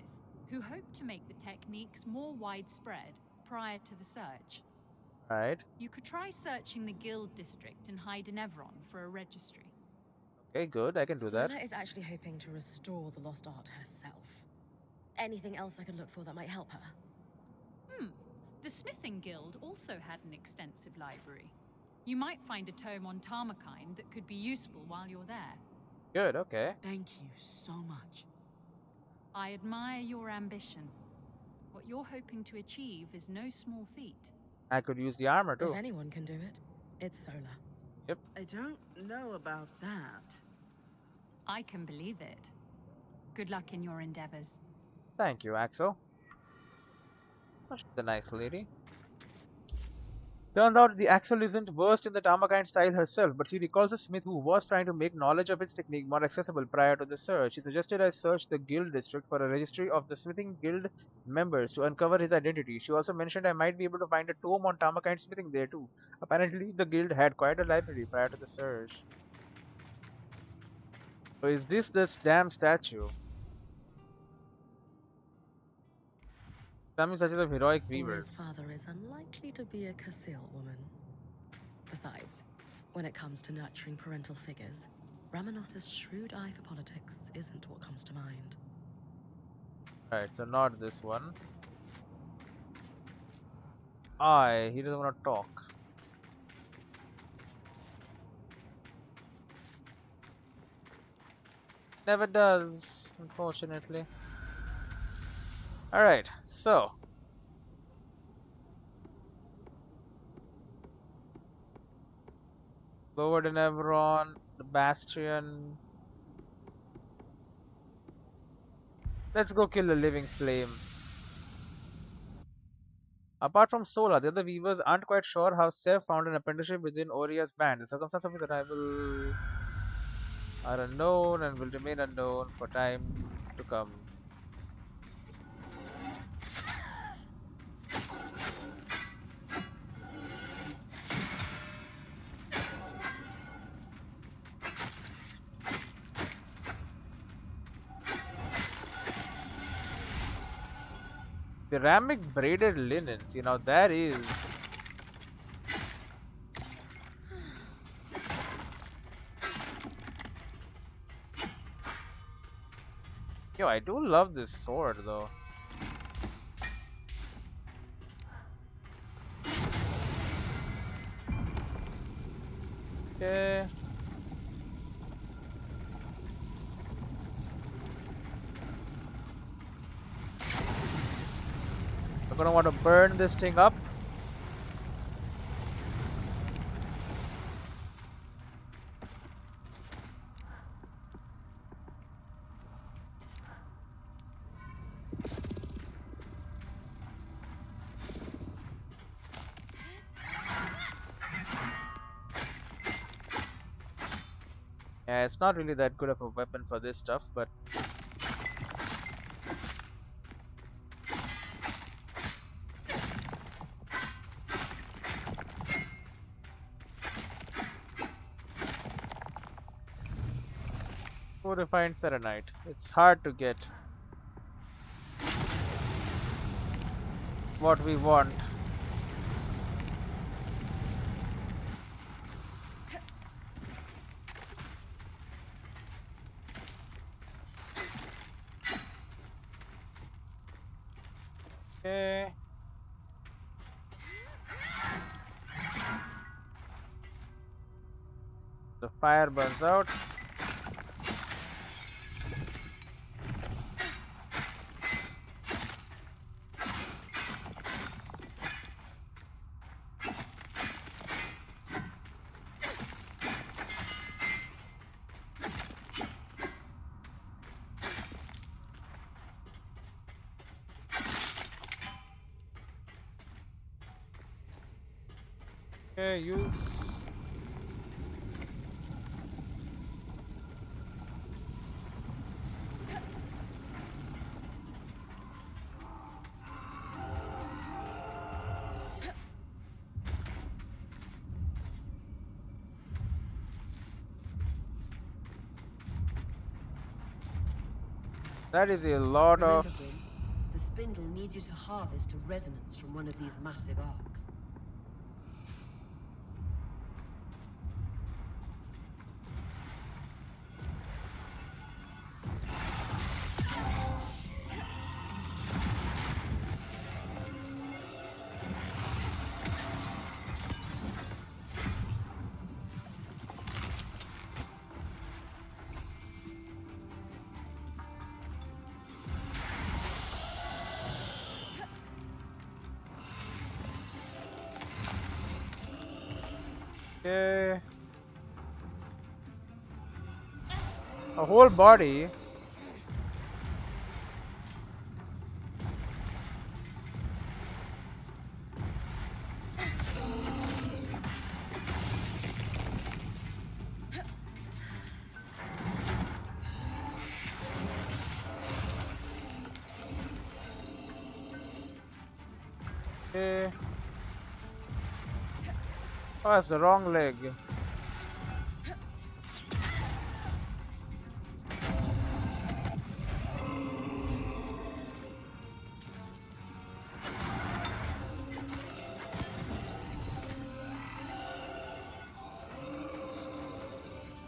who hoped to make the techniques more widespread prior to the surge. Right. You could try searching the guild district in High Denevron for a registry. Okay, good. I can do that. Sola is actually hoping to restore the lost art herself. Anything else I could look for that might help her? The Smithing Guild also had an extensive library. You might find a tome on Tarmakind that could be useful while you're there. Good, okay. Thank you so much. I admire your ambition. What you're hoping to achieve is no small feat. I could use the armor too. If anyone can do it, it's Sola. Yep. I don't know about that. I can believe it. Good luck in your endeavors. Thank you, Axel. Oh, she's a nice lady. Turns out the actual isn't versed in the Tamakine style herself, but she recalls a smith who was trying to make knowledge of its technique more accessible prior to the search. She suggested I search the guild district for a registry of the smithing guild members to uncover his identity. She also mentioned I might be able to find a tome on Tamakine smithing there too. Apparently, the guild had quite a library prior to the search. So is this damn statue? Something such as of heroic Uri's weavers. father is unlikely to be a Kasil woman. Besides, when it comes to nurturing parental figures, Ramanos's shrewd eye for politics isn't what comes to mind. Right, so not this one. He doesn't want to talk. Never does, unfortunately. Alright, so. Lower than Everon, the Bastion. Let's go kill the living flame. Apart from Sola, the other weavers aren't quite sure how Sev found an apprenticeship within Oria's band. The circumstances of his arrival are unknown and will remain unknown for time to come. Ceramic braided linens, that is. Yo, I do love this sword though. Okay. We're gonna want to burn this thing up. Yeah, it's not really that good of a weapon for this stuff, but refined serenite. It's hard to get what we want. Okay. The fire burns out. Okay, use. That is a lot of. Remember, Brynn, the spindle needs you to harvest a resonance from one of these massive arcs. Okay. A whole body. Okay. Oh, that's the wrong leg.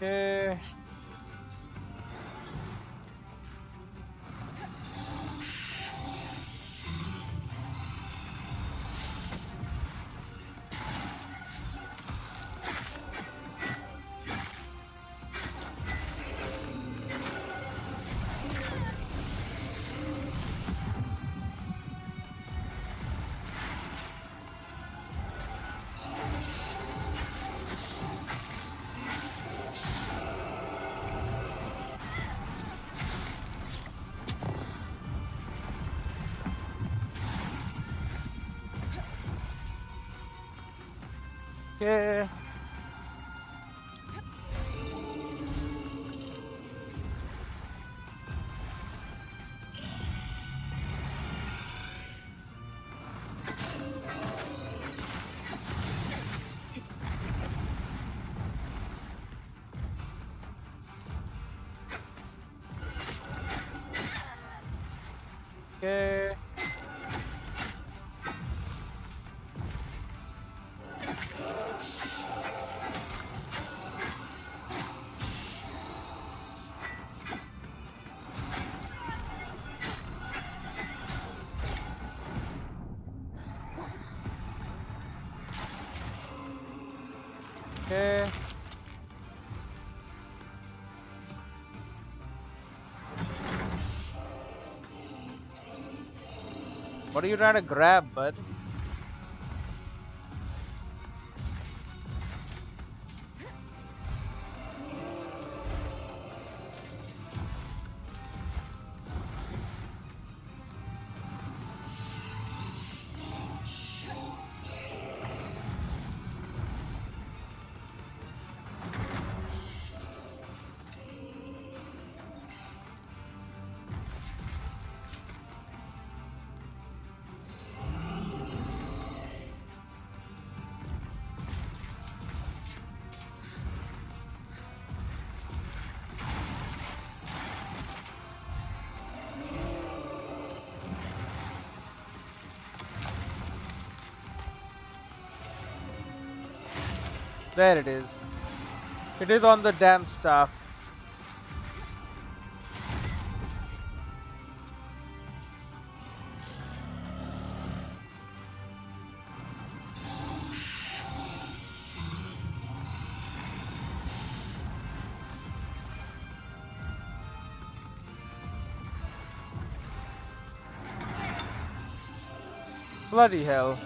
Okay. Okay. Okay. Okay. What are you trying to grab, bud? There it is. It is on the damn staff. Bloody hell.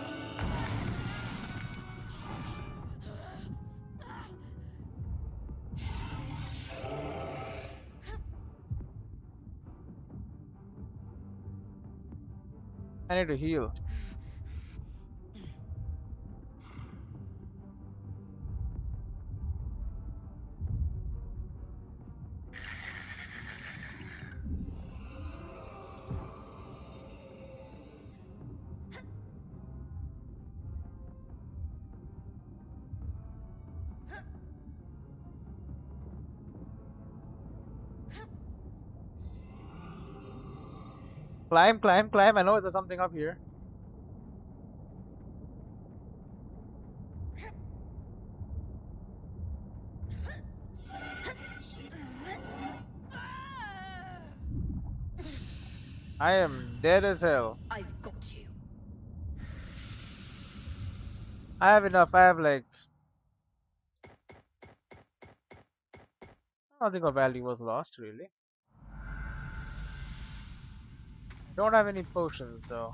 I need to heal. Climb, climb, climb. I know there's something up here. I am dead as hell. I've got you. I have enough. I have like nothing of value was lost really. I don't have any potions though.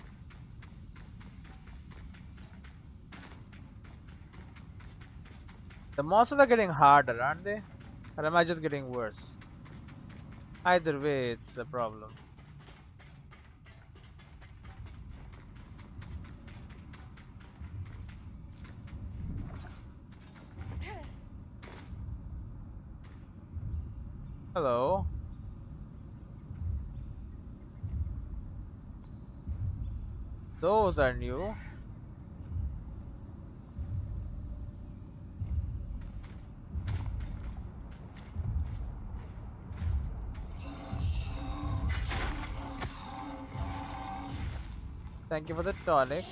The monsters are getting harder, aren't they? Or am I just getting worse? Either way, it's a problem. Hello. Those are new. Thank you for the tonic.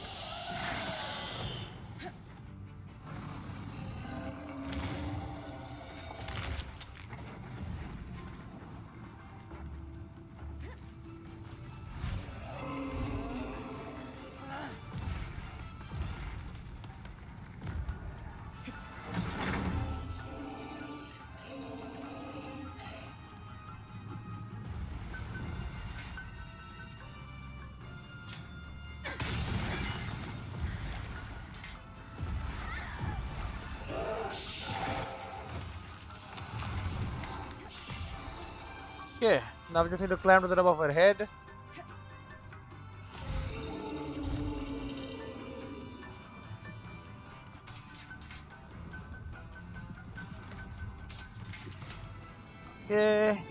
Okay, now we just need to climb to the top of her head. Okay.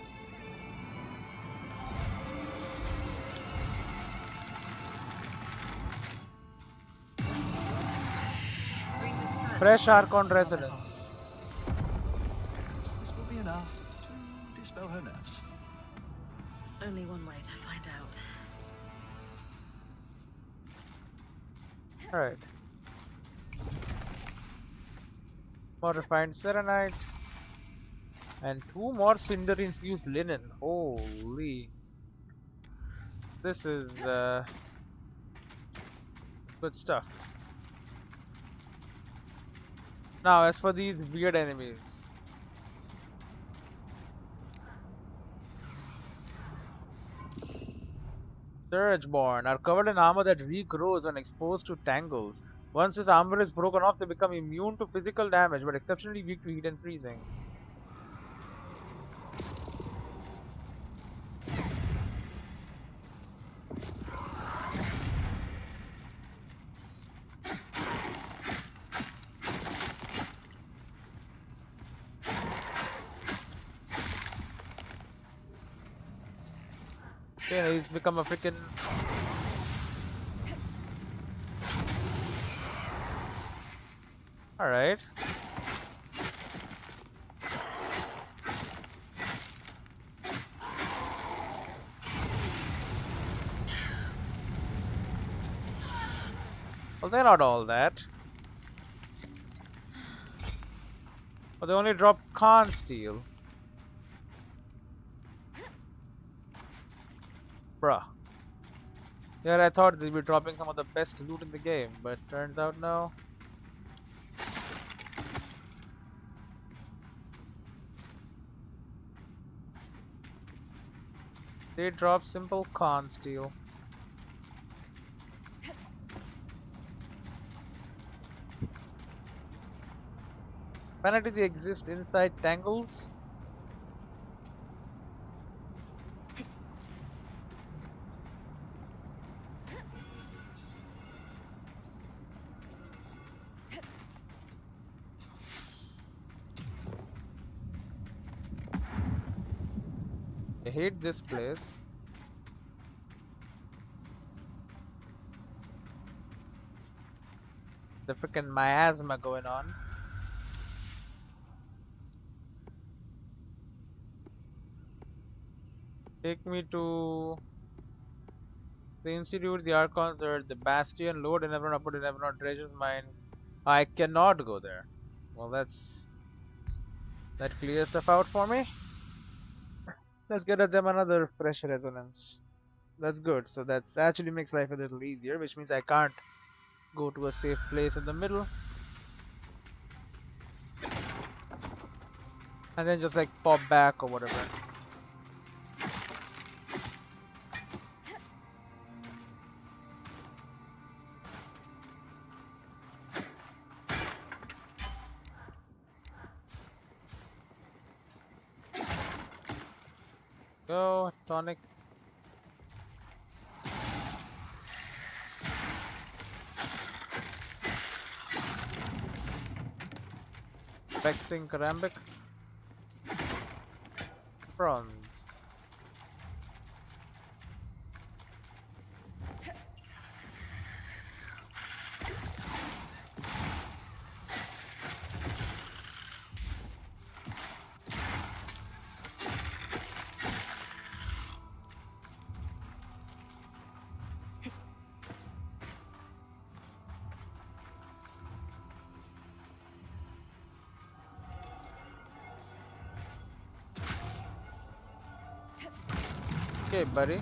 Fresh archon resonance. Perhaps this will be enough to dispel her nerves. Only one way to find out. Alright. More refined serenite. And 2 more cinder infused linen. Holy. This is good stuff. Now, as for these weird enemies. Surgeborn are covered in armor that regrows when exposed to tangles. Once this armor is broken off, they become immune to physical damage but exceptionally weak to heat and freezing. Okay, he's become a freaking. Alright. Well, they're not all that. But they only drop Khan steel. Bruh. Yeah, I thought they'd be dropping some of the best loot in the game, but turns out no. They drop simple Khan steel. Apparently they exist inside tangles. I hate this place. The freaking miasma going on. Take me to the Institute, the Archons, or the Bastion, Lord, and everyone upward and everyone treasures mine. I cannot go there. Well, that clears stuff out for me. Let's get at them another fresh resonance. That's good. So that actually makes life a little easier, which means I can't go to a safe place in the middle and then just like pop back or whatever. Go, tonic. Vexing Karambic. Bronze. Okay, buddy.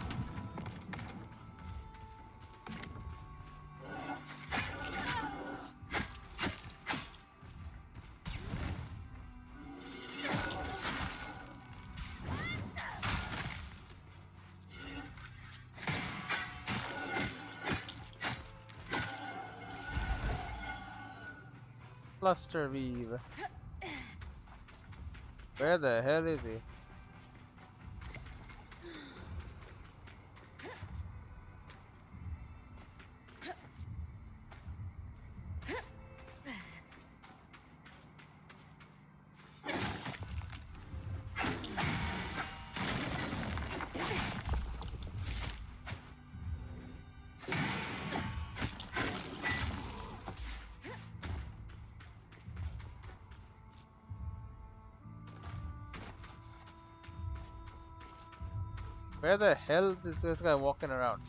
Cluster weave. Where the hell is he? Where the hell is this guy walking around?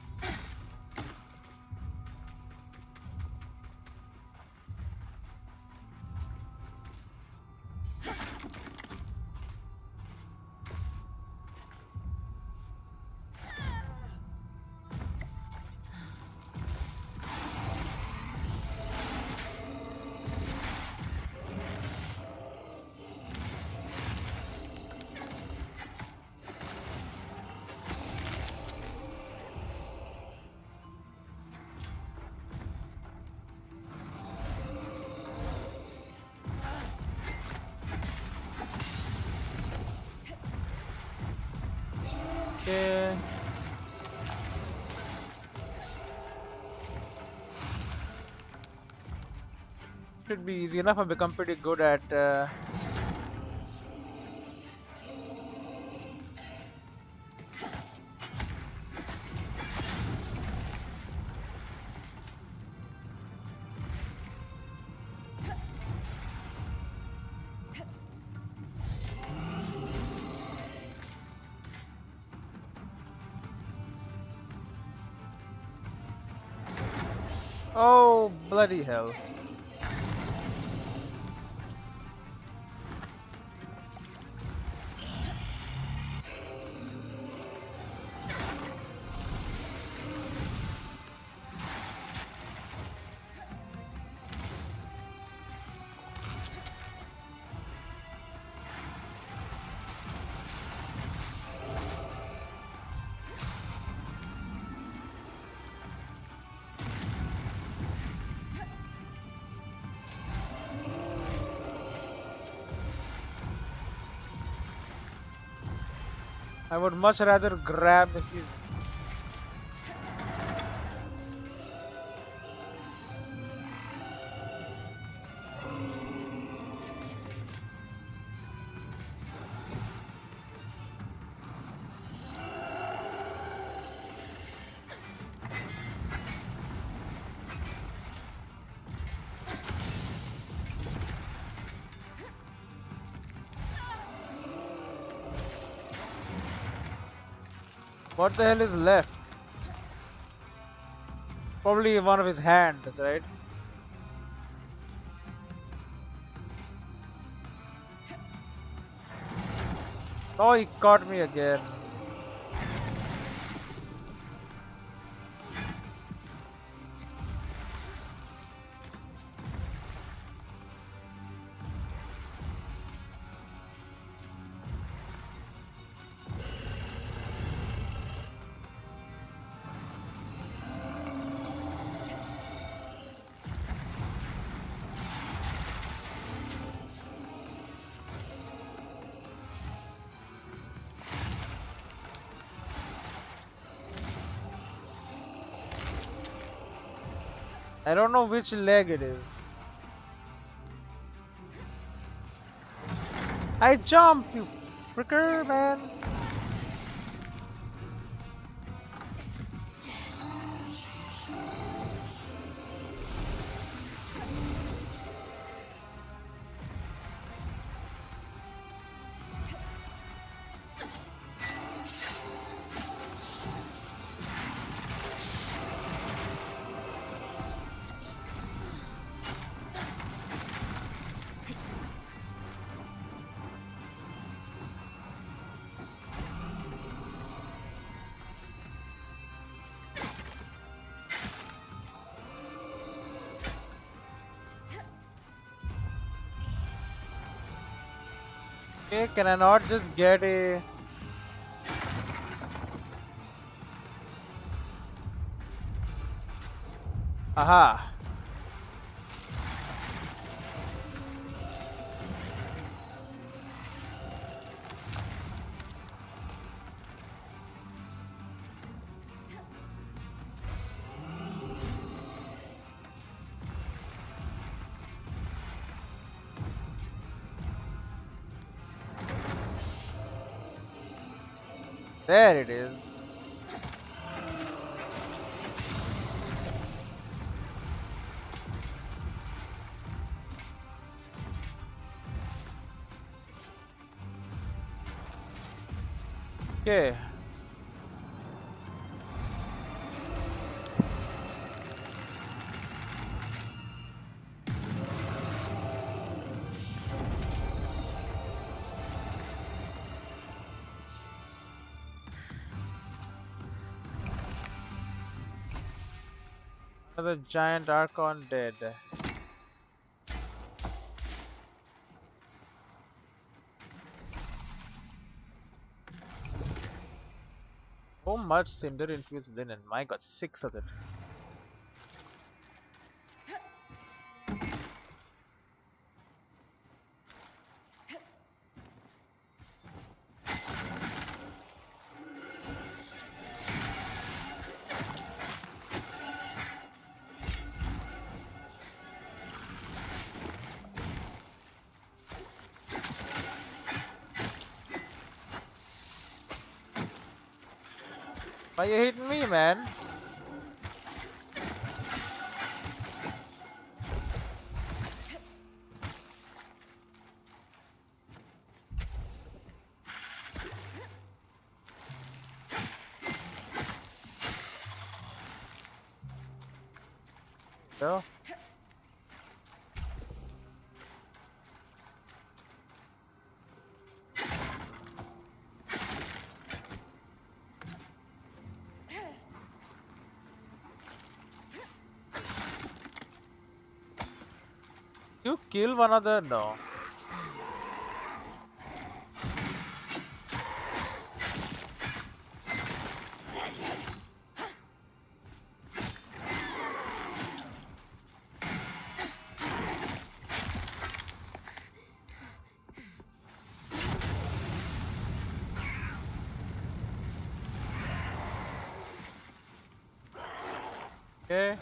Okay. Should be easy enough. I've become pretty good at oh, bloody hell. I would much rather grab his. What the hell is left? Probably one of his hands, right? Oh, he caught me again. I don't know which leg it is. I jumped, you fricker, man. Okay, can I not just get a... Aha! There it is. Okay. Another giant archon dead. So much cinder infused linen. My god, 6 of it. Why you hitting me, man? So, you kill one of the... No. Okay.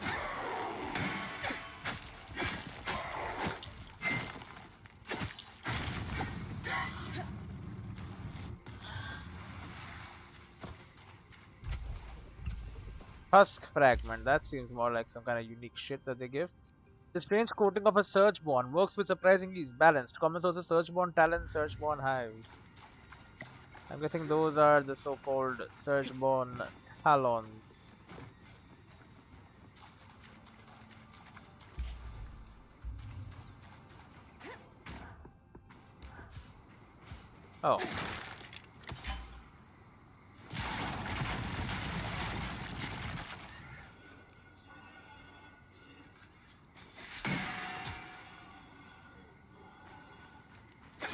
Husk fragment. That seems more like some kind of unique shit that they give. The strange coating of a Surgeborn works with surprising ease. Balanced. Common sources Surgeborn talons, Surgeborn hives. I'm guessing those are the so-called Surgeborn talons. Oh.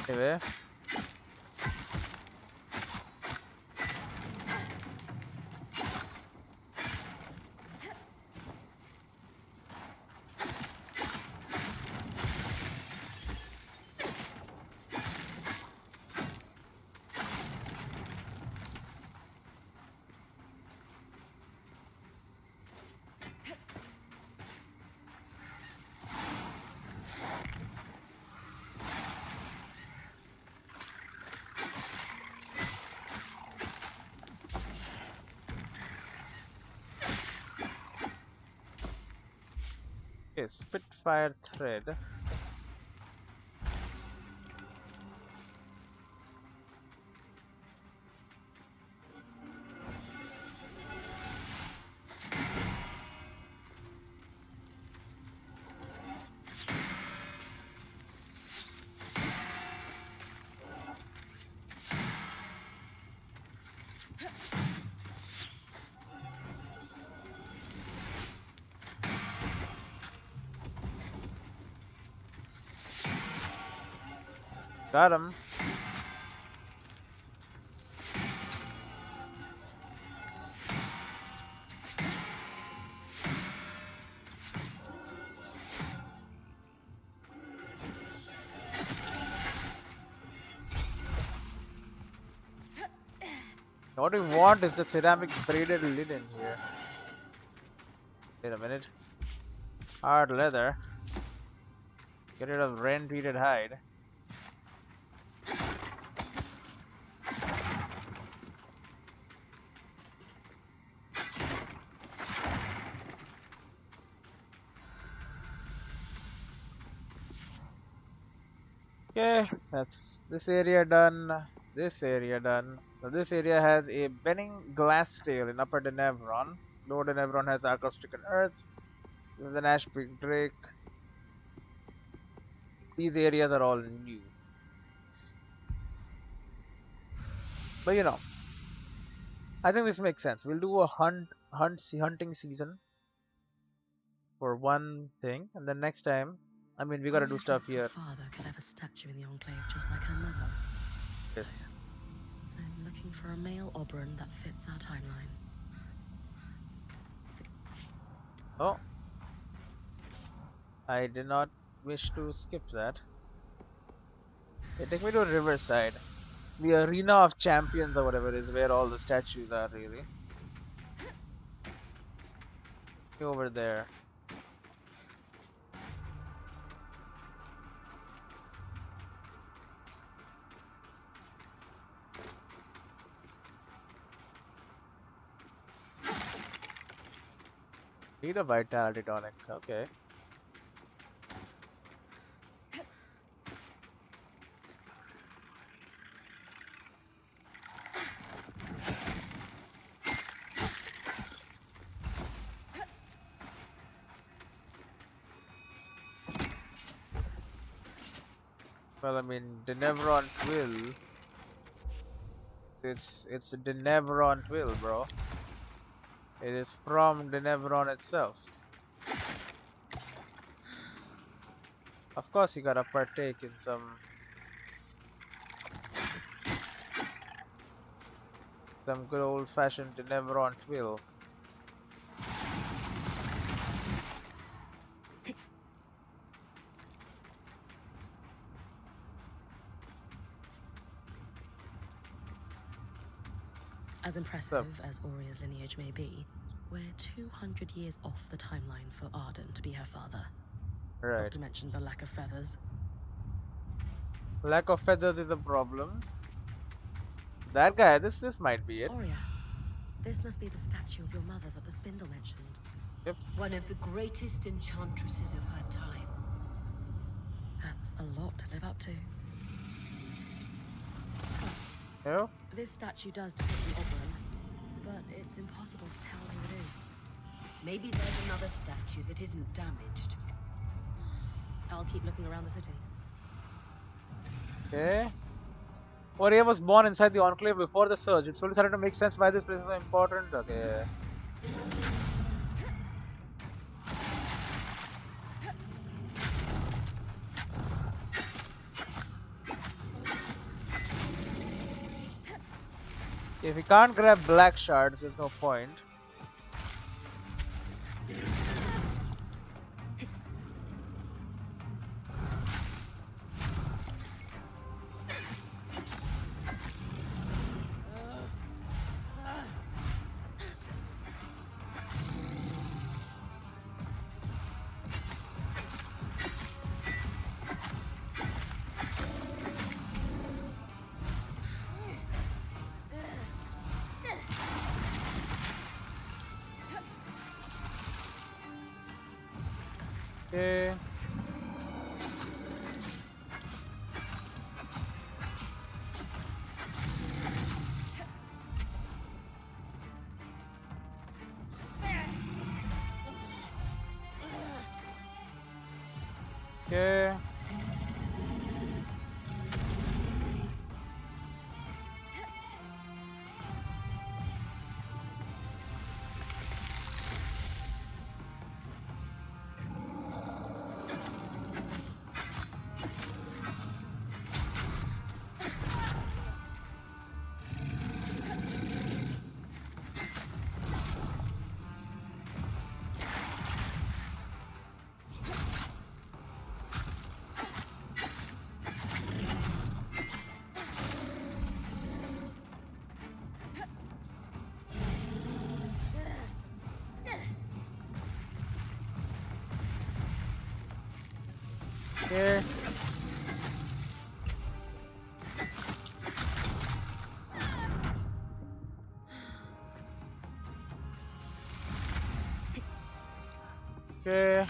Anyway. Okay, Spitfire thread. Got him. What we want is the ceramic braided linen here. Wait a minute. Hard leather. Get rid of rain-treated hide. Okay, that's this area done. This area done. So this area has a bending glass tail in Upper Denevron. Lower Denevron has Ark of Stricken Earth. This is an Ashpig Drake. These areas are all new. But you know, I think this makes sense. We'll do a hunting season for one thing, and then next time, I mean, we gotta do stuff here. Her father could have a statue in the Enclave just like her mother. Yes. So, I'm looking for a male Oberon that fits our timeline. Oh, I did not wish to skip that. Okay, take me to Riverside. The Arena of Champions or whatever is where all the statues are really. Over there. Need a vitality tonic, okay. Well, I mean, Denevron Twill. It's Denevron Twill, bro. It is from Denevron itself. Of course, you gotta partake in some good old-fashioned Denevron Twill. As impressive as Auria's lineage may be, we're 200 years off the timeline for Arden to be her father. Right. Not to mention the lack of feathers. Lack of feathers is a problem. That guy, this might be it. Auria, this must be the statue of your mother that the spindle mentioned. Yep. One of the greatest enchantresses of her time. That's a lot to live up to. Yeah. This statue does depict an Oberon, but it's impossible to tell who it is. Maybe there's another statue that isn't damaged. I'll keep looking around the city. Okay. Aurea was born inside the Enclave before the Surge. It slowly started to make sense why this place is so important. Okay. If we can't grab black shards, there's no point. Okay. Okay. Okay. Okay.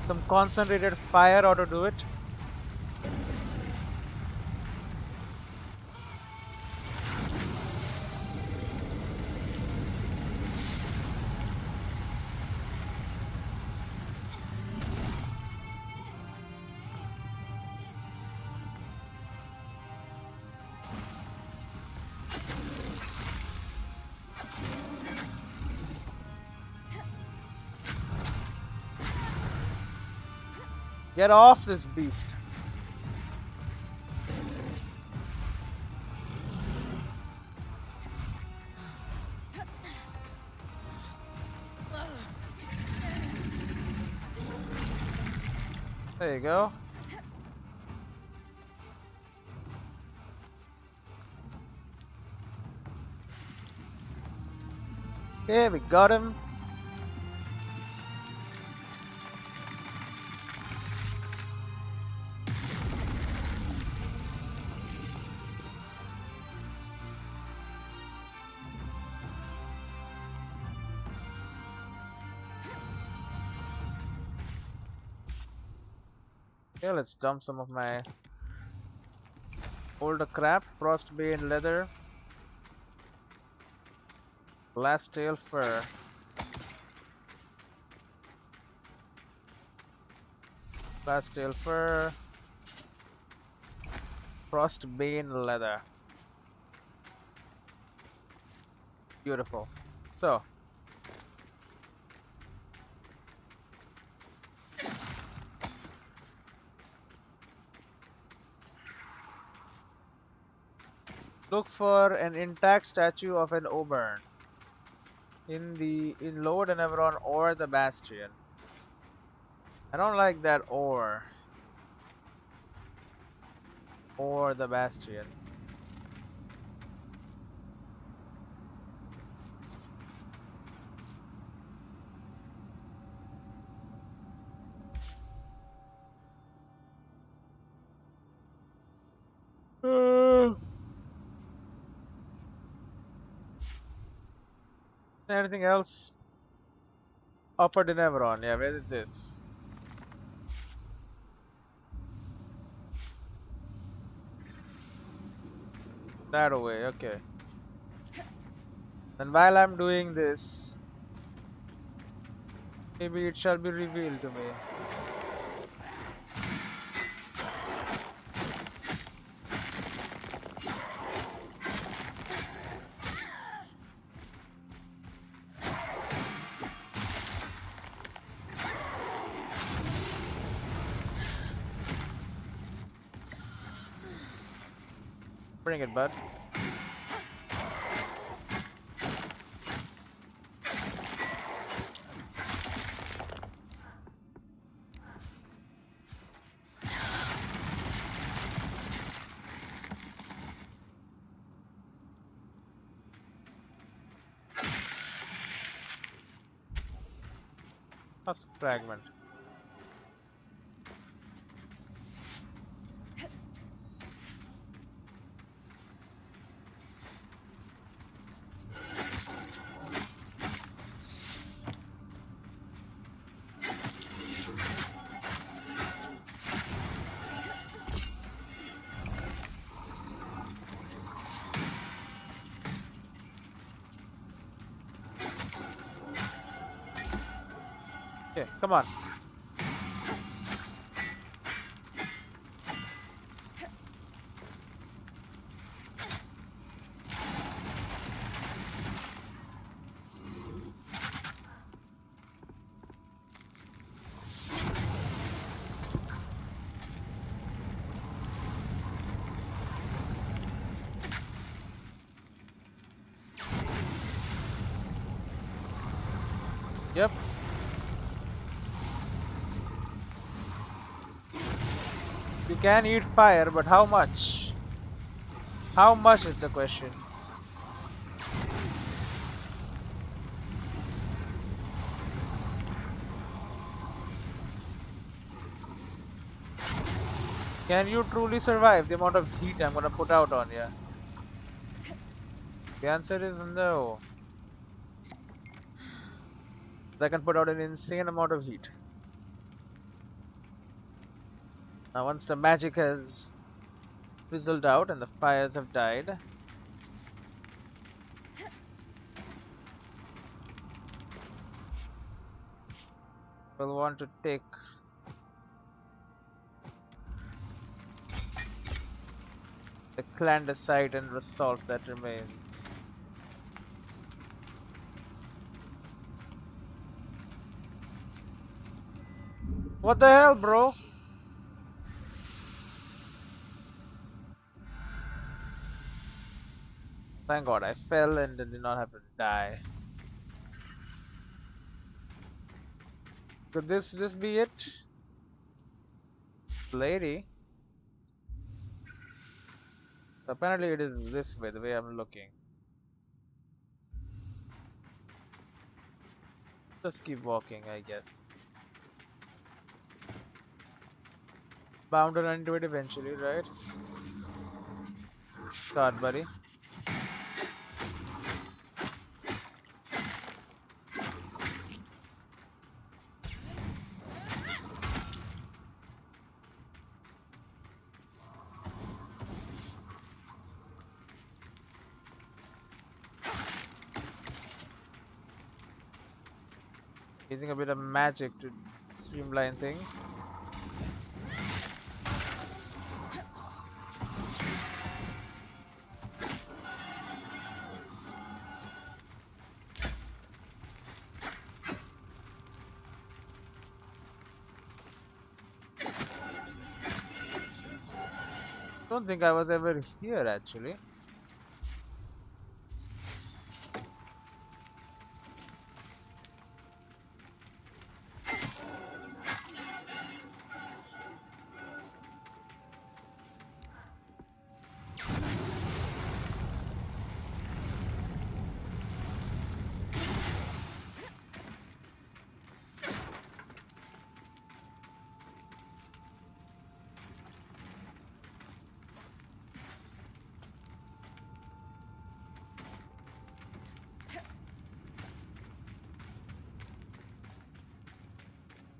Some concentrated fire ought to do it. Get off this beast. There you go. Okay, we got him. Okay, let's dump some of my older crap. Frostbane leather. Glass-tail fur. Glass-tail fur. Frostbane leather. Beautiful. So. Look for an intact statue of an Auburn in Lower Denevron or the Bastion. I don't like that or the Bastion. Is there anything else? Upper Denevron, yeah, where is this? That away, okay. And while I'm doing this, maybe it shall be revealed to me. Bring it, bud. Husk fragment. Okay, come on. Yep. You can eat fire, but how much? How much is the question? Can you truly survive the amount of heat I'm gonna put out on you? The answer is no. I can put out an insane amount of heat. Now, once the magic has fizzled out and the fires have died, we'll want to take the clandestine and assault that remains. What the hell, bro? Thank God I fell and did not have to die. Could this be it? Lady? Apparently it is this way, the way I'm looking. Just keep walking, I guess. Bound to run into it eventually, right? Start, buddy. Using a bit of magic to streamline things. Don't think I was ever here actually.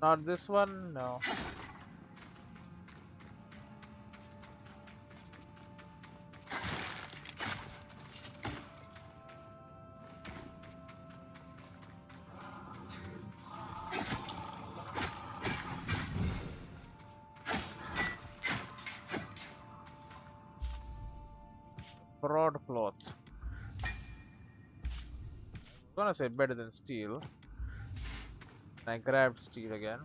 Not this one, no. Broadcloth. I'm gonna say better than steel. I grabbed steel again.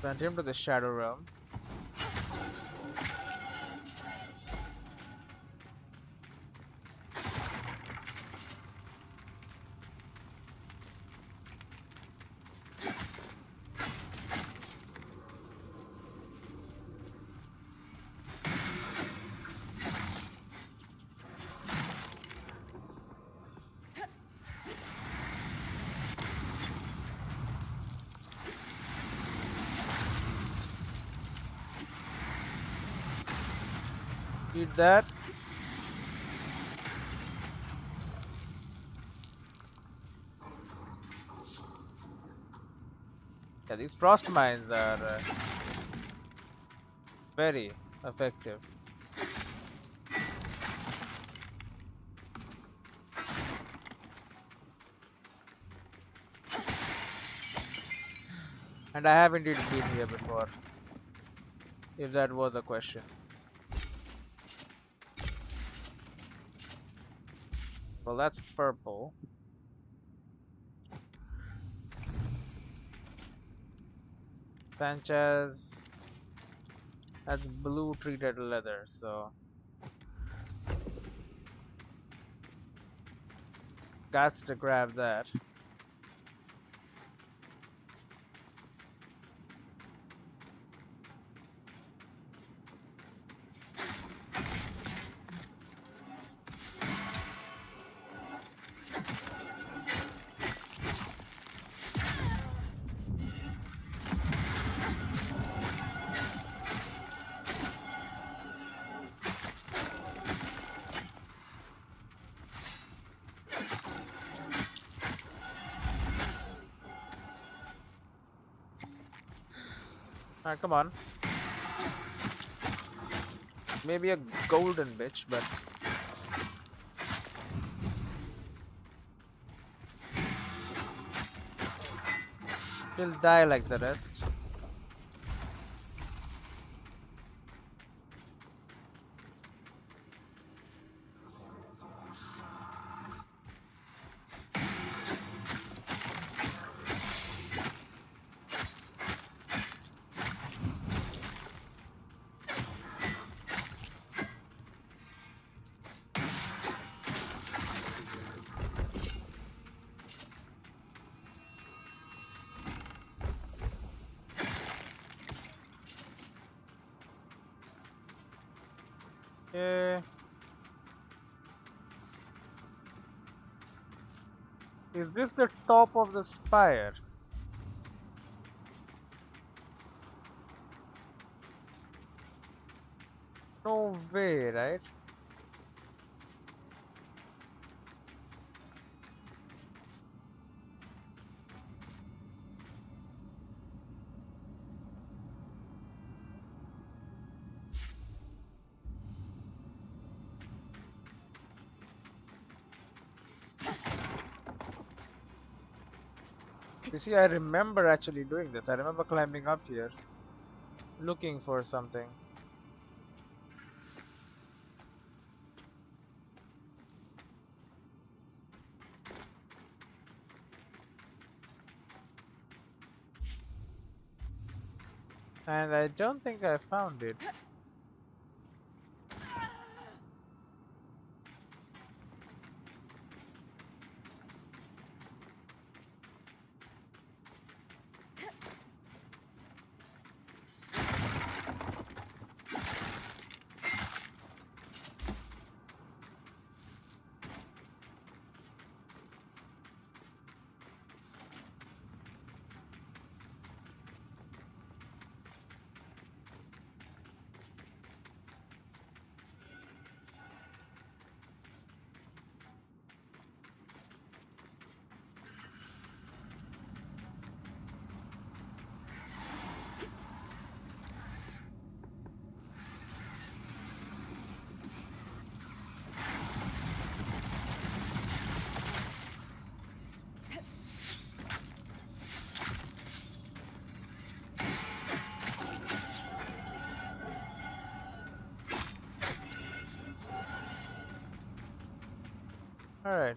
Sent him to the Shadow Realm. Eat that. Yeah, these frost mines are very effective. And I have indeed been here before. If that was a question. Well, that's purple. Sanchez. That's blue treated leather, so got to grab that. Alright, come on. Maybe a golden bitch, but she'll die like the rest. Okay. Is this the top of the spire? No way, right? You see, I remember actually doing this. I remember climbing up here, looking for something. And I don't think I found it. Alright.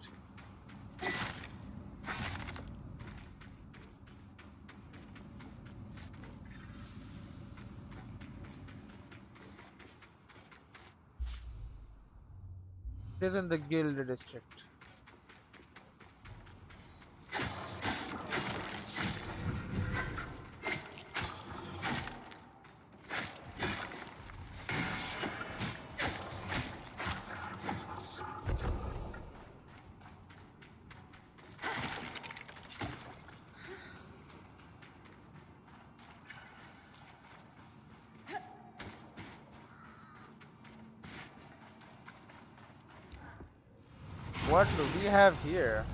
It is in the guild district. What do we have here?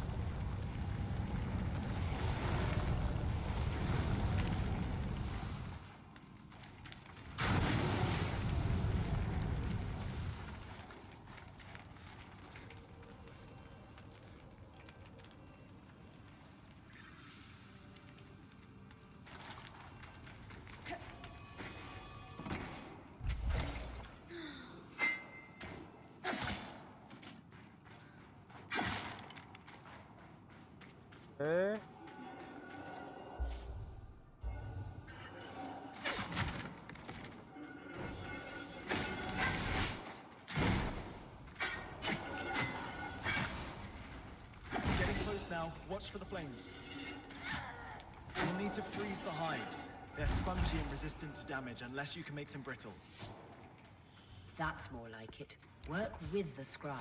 Okay. Now, watch for the flames. You'll need to freeze the hives. They're spongy and resistant to damage unless you can make them brittle. That's more like it. Work with the scry.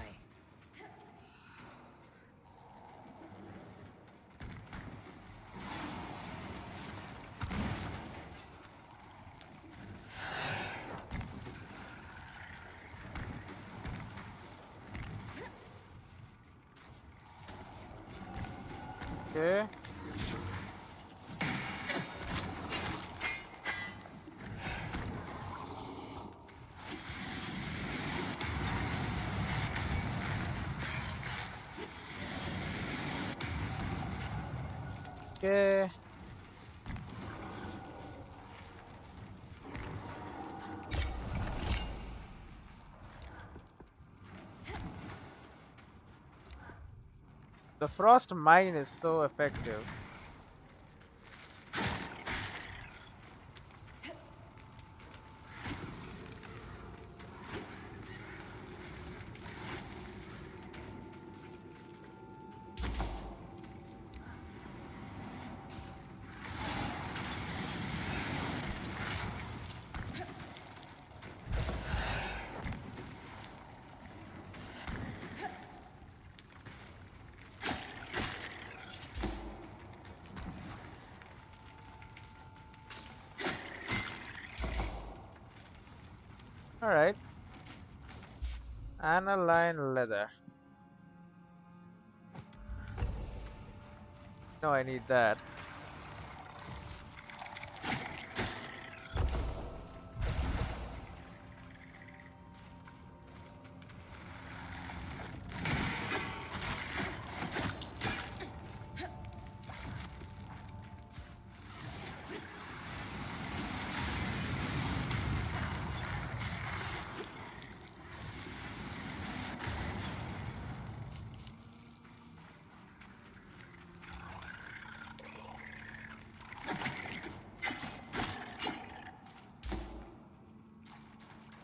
Okay. Okay. The frost mine is so effective. Alright. Aniline leather. No, I need that.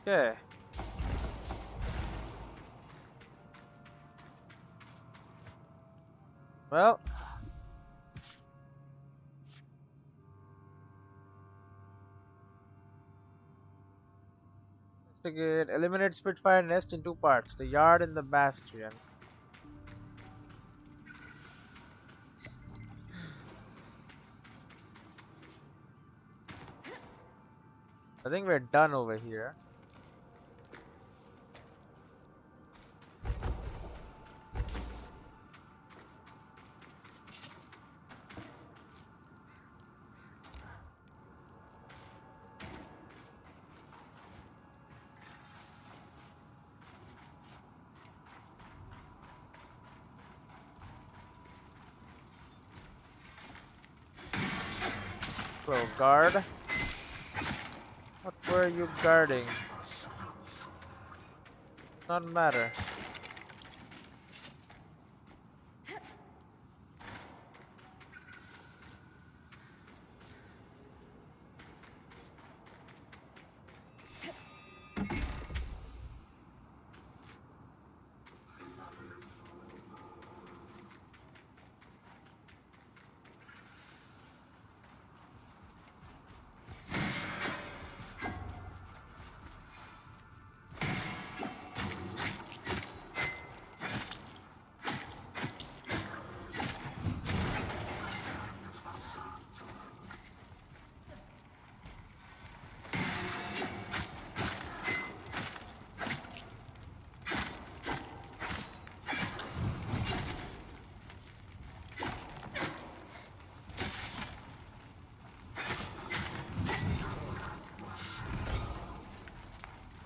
Okay. Well, investigate. Eliminate Spitfire nest in two parts: the yard and the bastion. I think we're done over here. So, guard. What were you guarding? Doesn't matter.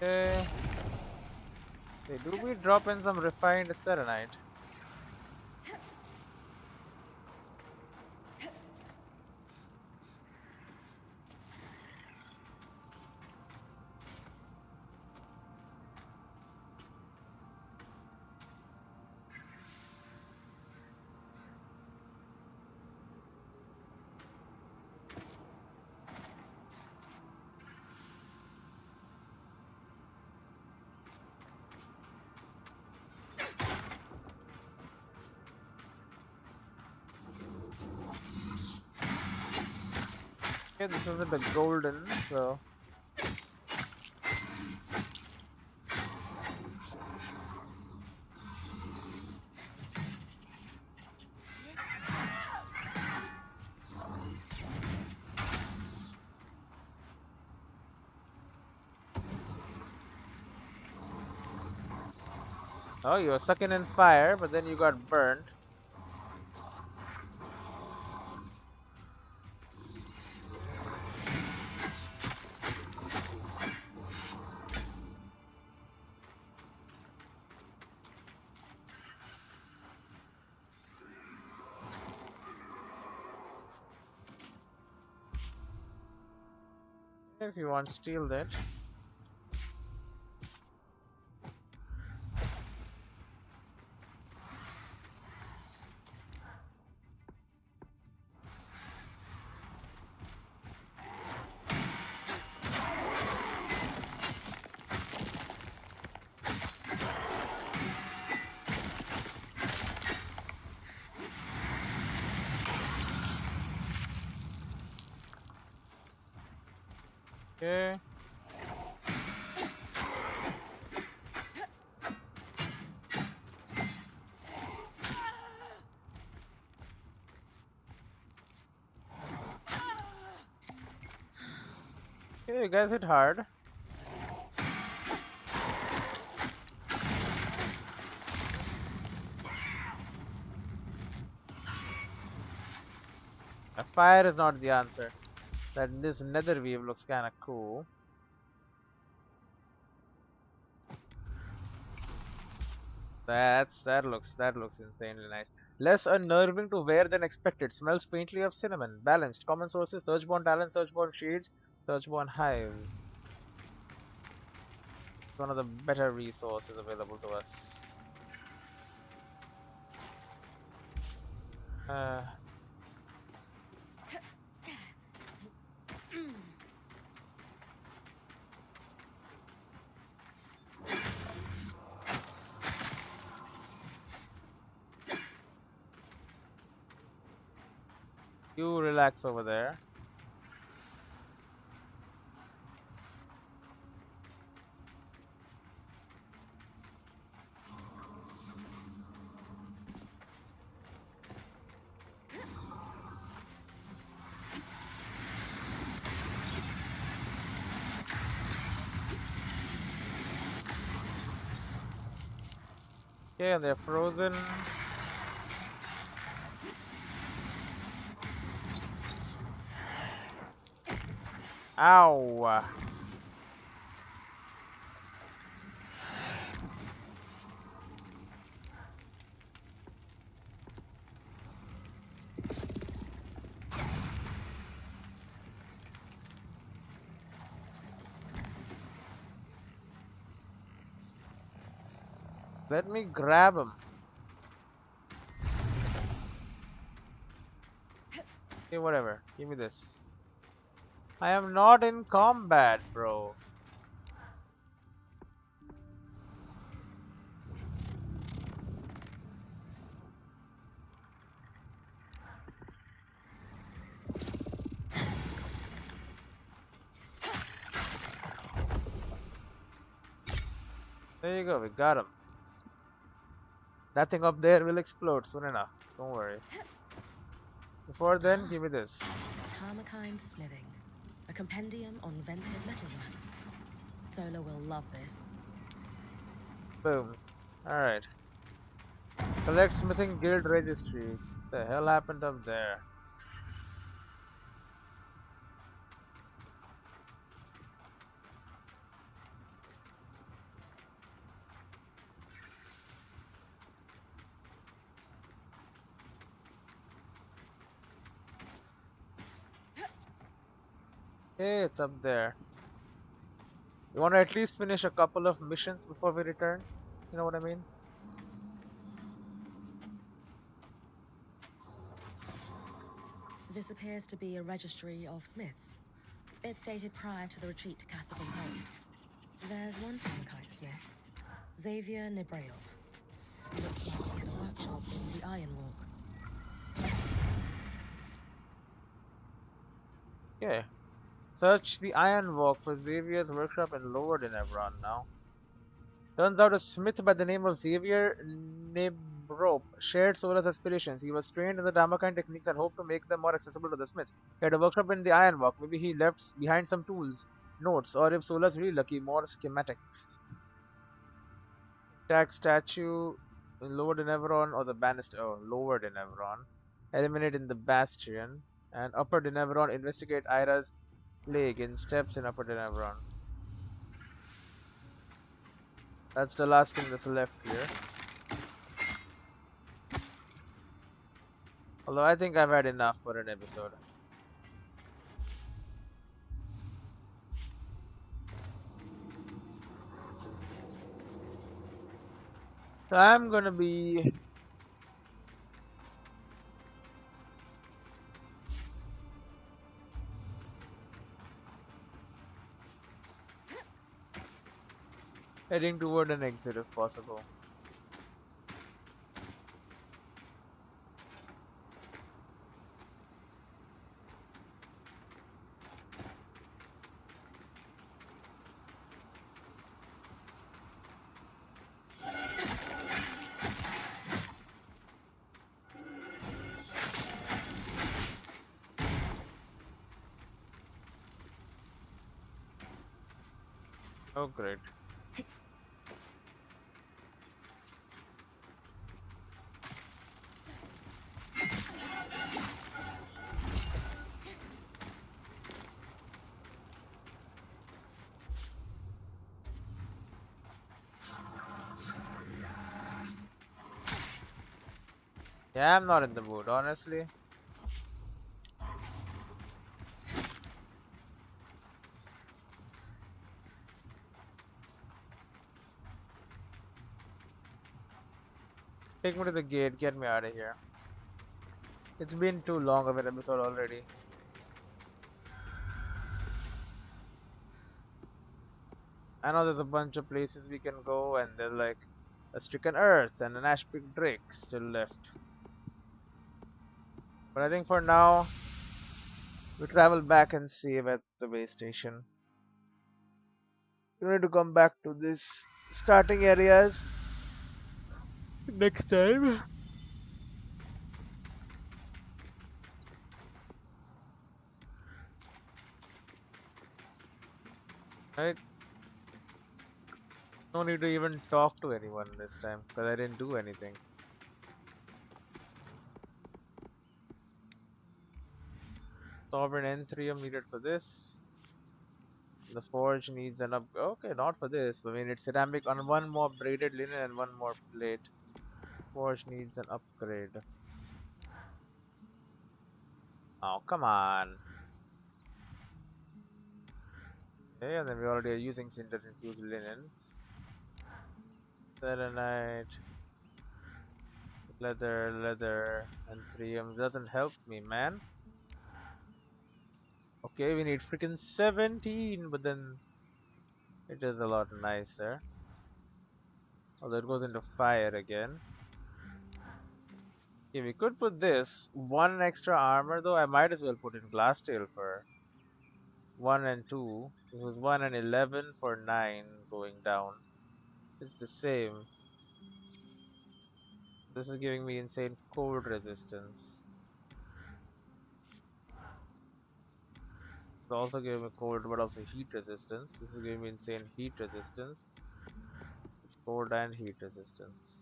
Okay. Okay, do we drop in some refined selenite? Okay, this is with the golden, so. Oh, you were sucking in fire, but then you got burned. If you want, steal that. Okay. Okay, you guys hit hard. Fire is not the answer. This nether weave looks kind of cool. That looks insanely nice. Less unnerving to wear than expected. Smells faintly of cinnamon. Balanced. Common sources: Searchborn talent, Searchborn shields, Searchborn hives. It's one of the better resources available to us. You relax over there. Okay, and they're frozen. Ow! Let me grab him. Okay, whatever. Give me this. I am not in combat, bro. There you go, we got him. That thing up there will explode soon enough. Don't worry. Before then, give me this. Tarmakind Smithing. A compendium on vented metalwork. Solar will love this. Boom. Alright. Collect Smithing Guild Registry. What the hell happened up there? Hey, it's up there. You want to at least finish a couple of missions before we return? You know what I mean? This appears to be a registry of smiths. It's dated prior to the retreat to Cassidy's Hold. There's one Tarmakind smith, Xavier Nebraeov. Looks like he had a workshop in the Iron Walk. Okay. Search the Iron Walk for Xavier's workshop in Lower Denevron now. Turns out a smith by the name of Xavier Nebrop shared Sola's aspirations. He was trained in the Dharmakine techniques and hoped to make them more accessible to the smith. He had a workshop in the Iron Walk. Maybe he left behind some tools, notes, or if Sola's really lucky, more schematics. Intact statue in Lower Denevron or the Banister. Oh, Lower Denevron. Eliminate in the Bastion. And Upper Denevron, investigate Ira's plague in steps in Upper Denevron. That's the last thing that's left here. Although I think I've had enough for an episode. So I'm gonna be heading toward an exit if possible. Oh great. Yeah, I'm not in the mood, honestly. Take me to the gate, get me out of here. It's been too long of an episode already. I know there's a bunch of places we can go, and there's like a stricken earth and an ashpig drake still left. But I think for now, we travel back and save at the base station. We need to come back to this starting areas next time. Right? No need to even talk to anyone this time because I didn't do anything. Sovereign Enthrium needed for this. The forge needs an up. Okay, not for this. I mean, it's ceramic on one more braided linen and one more plate. Forge needs an upgrade. Oh, come on. Okay, and then we already are using cinder infused linen. Selenite. Leather, and Enthrium doesn't help me, man. Okay, we need freaking 17, but then it is a lot nicer. Although it goes into fire again. Okay, we could put this. One extra armor though, I might as well put in Glasstail for 1 and 2. It was 1 and 11 for 9 going down. It's the same. This is giving me insane cold resistance. It's also giving me cold but also heat resistance. This is giving me insane heat resistance. It's cold and heat resistance.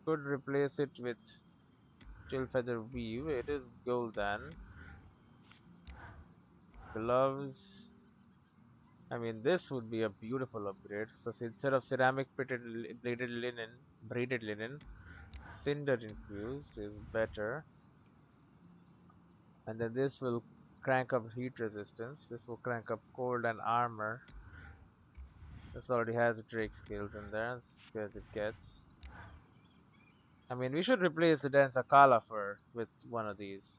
Could replace it with Chill Feather Weave. It is golden. Gloves. I mean, this would be a beautiful upgrade. So instead of ceramic braided linen, cinder infused is better. And then this will crank up heat resistance. This will crank up cold and armor. This already has Drake scales in there. As good as it gets. I mean, we should replace the dense Akala fur with one of these.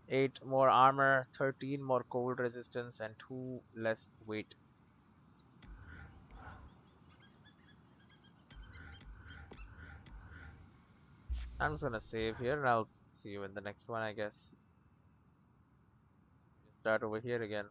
8 more armor, 13 more cold resistance, and 2 less weight. I'm just gonna save here and I'll see you in the next one, I guess. Start over here again.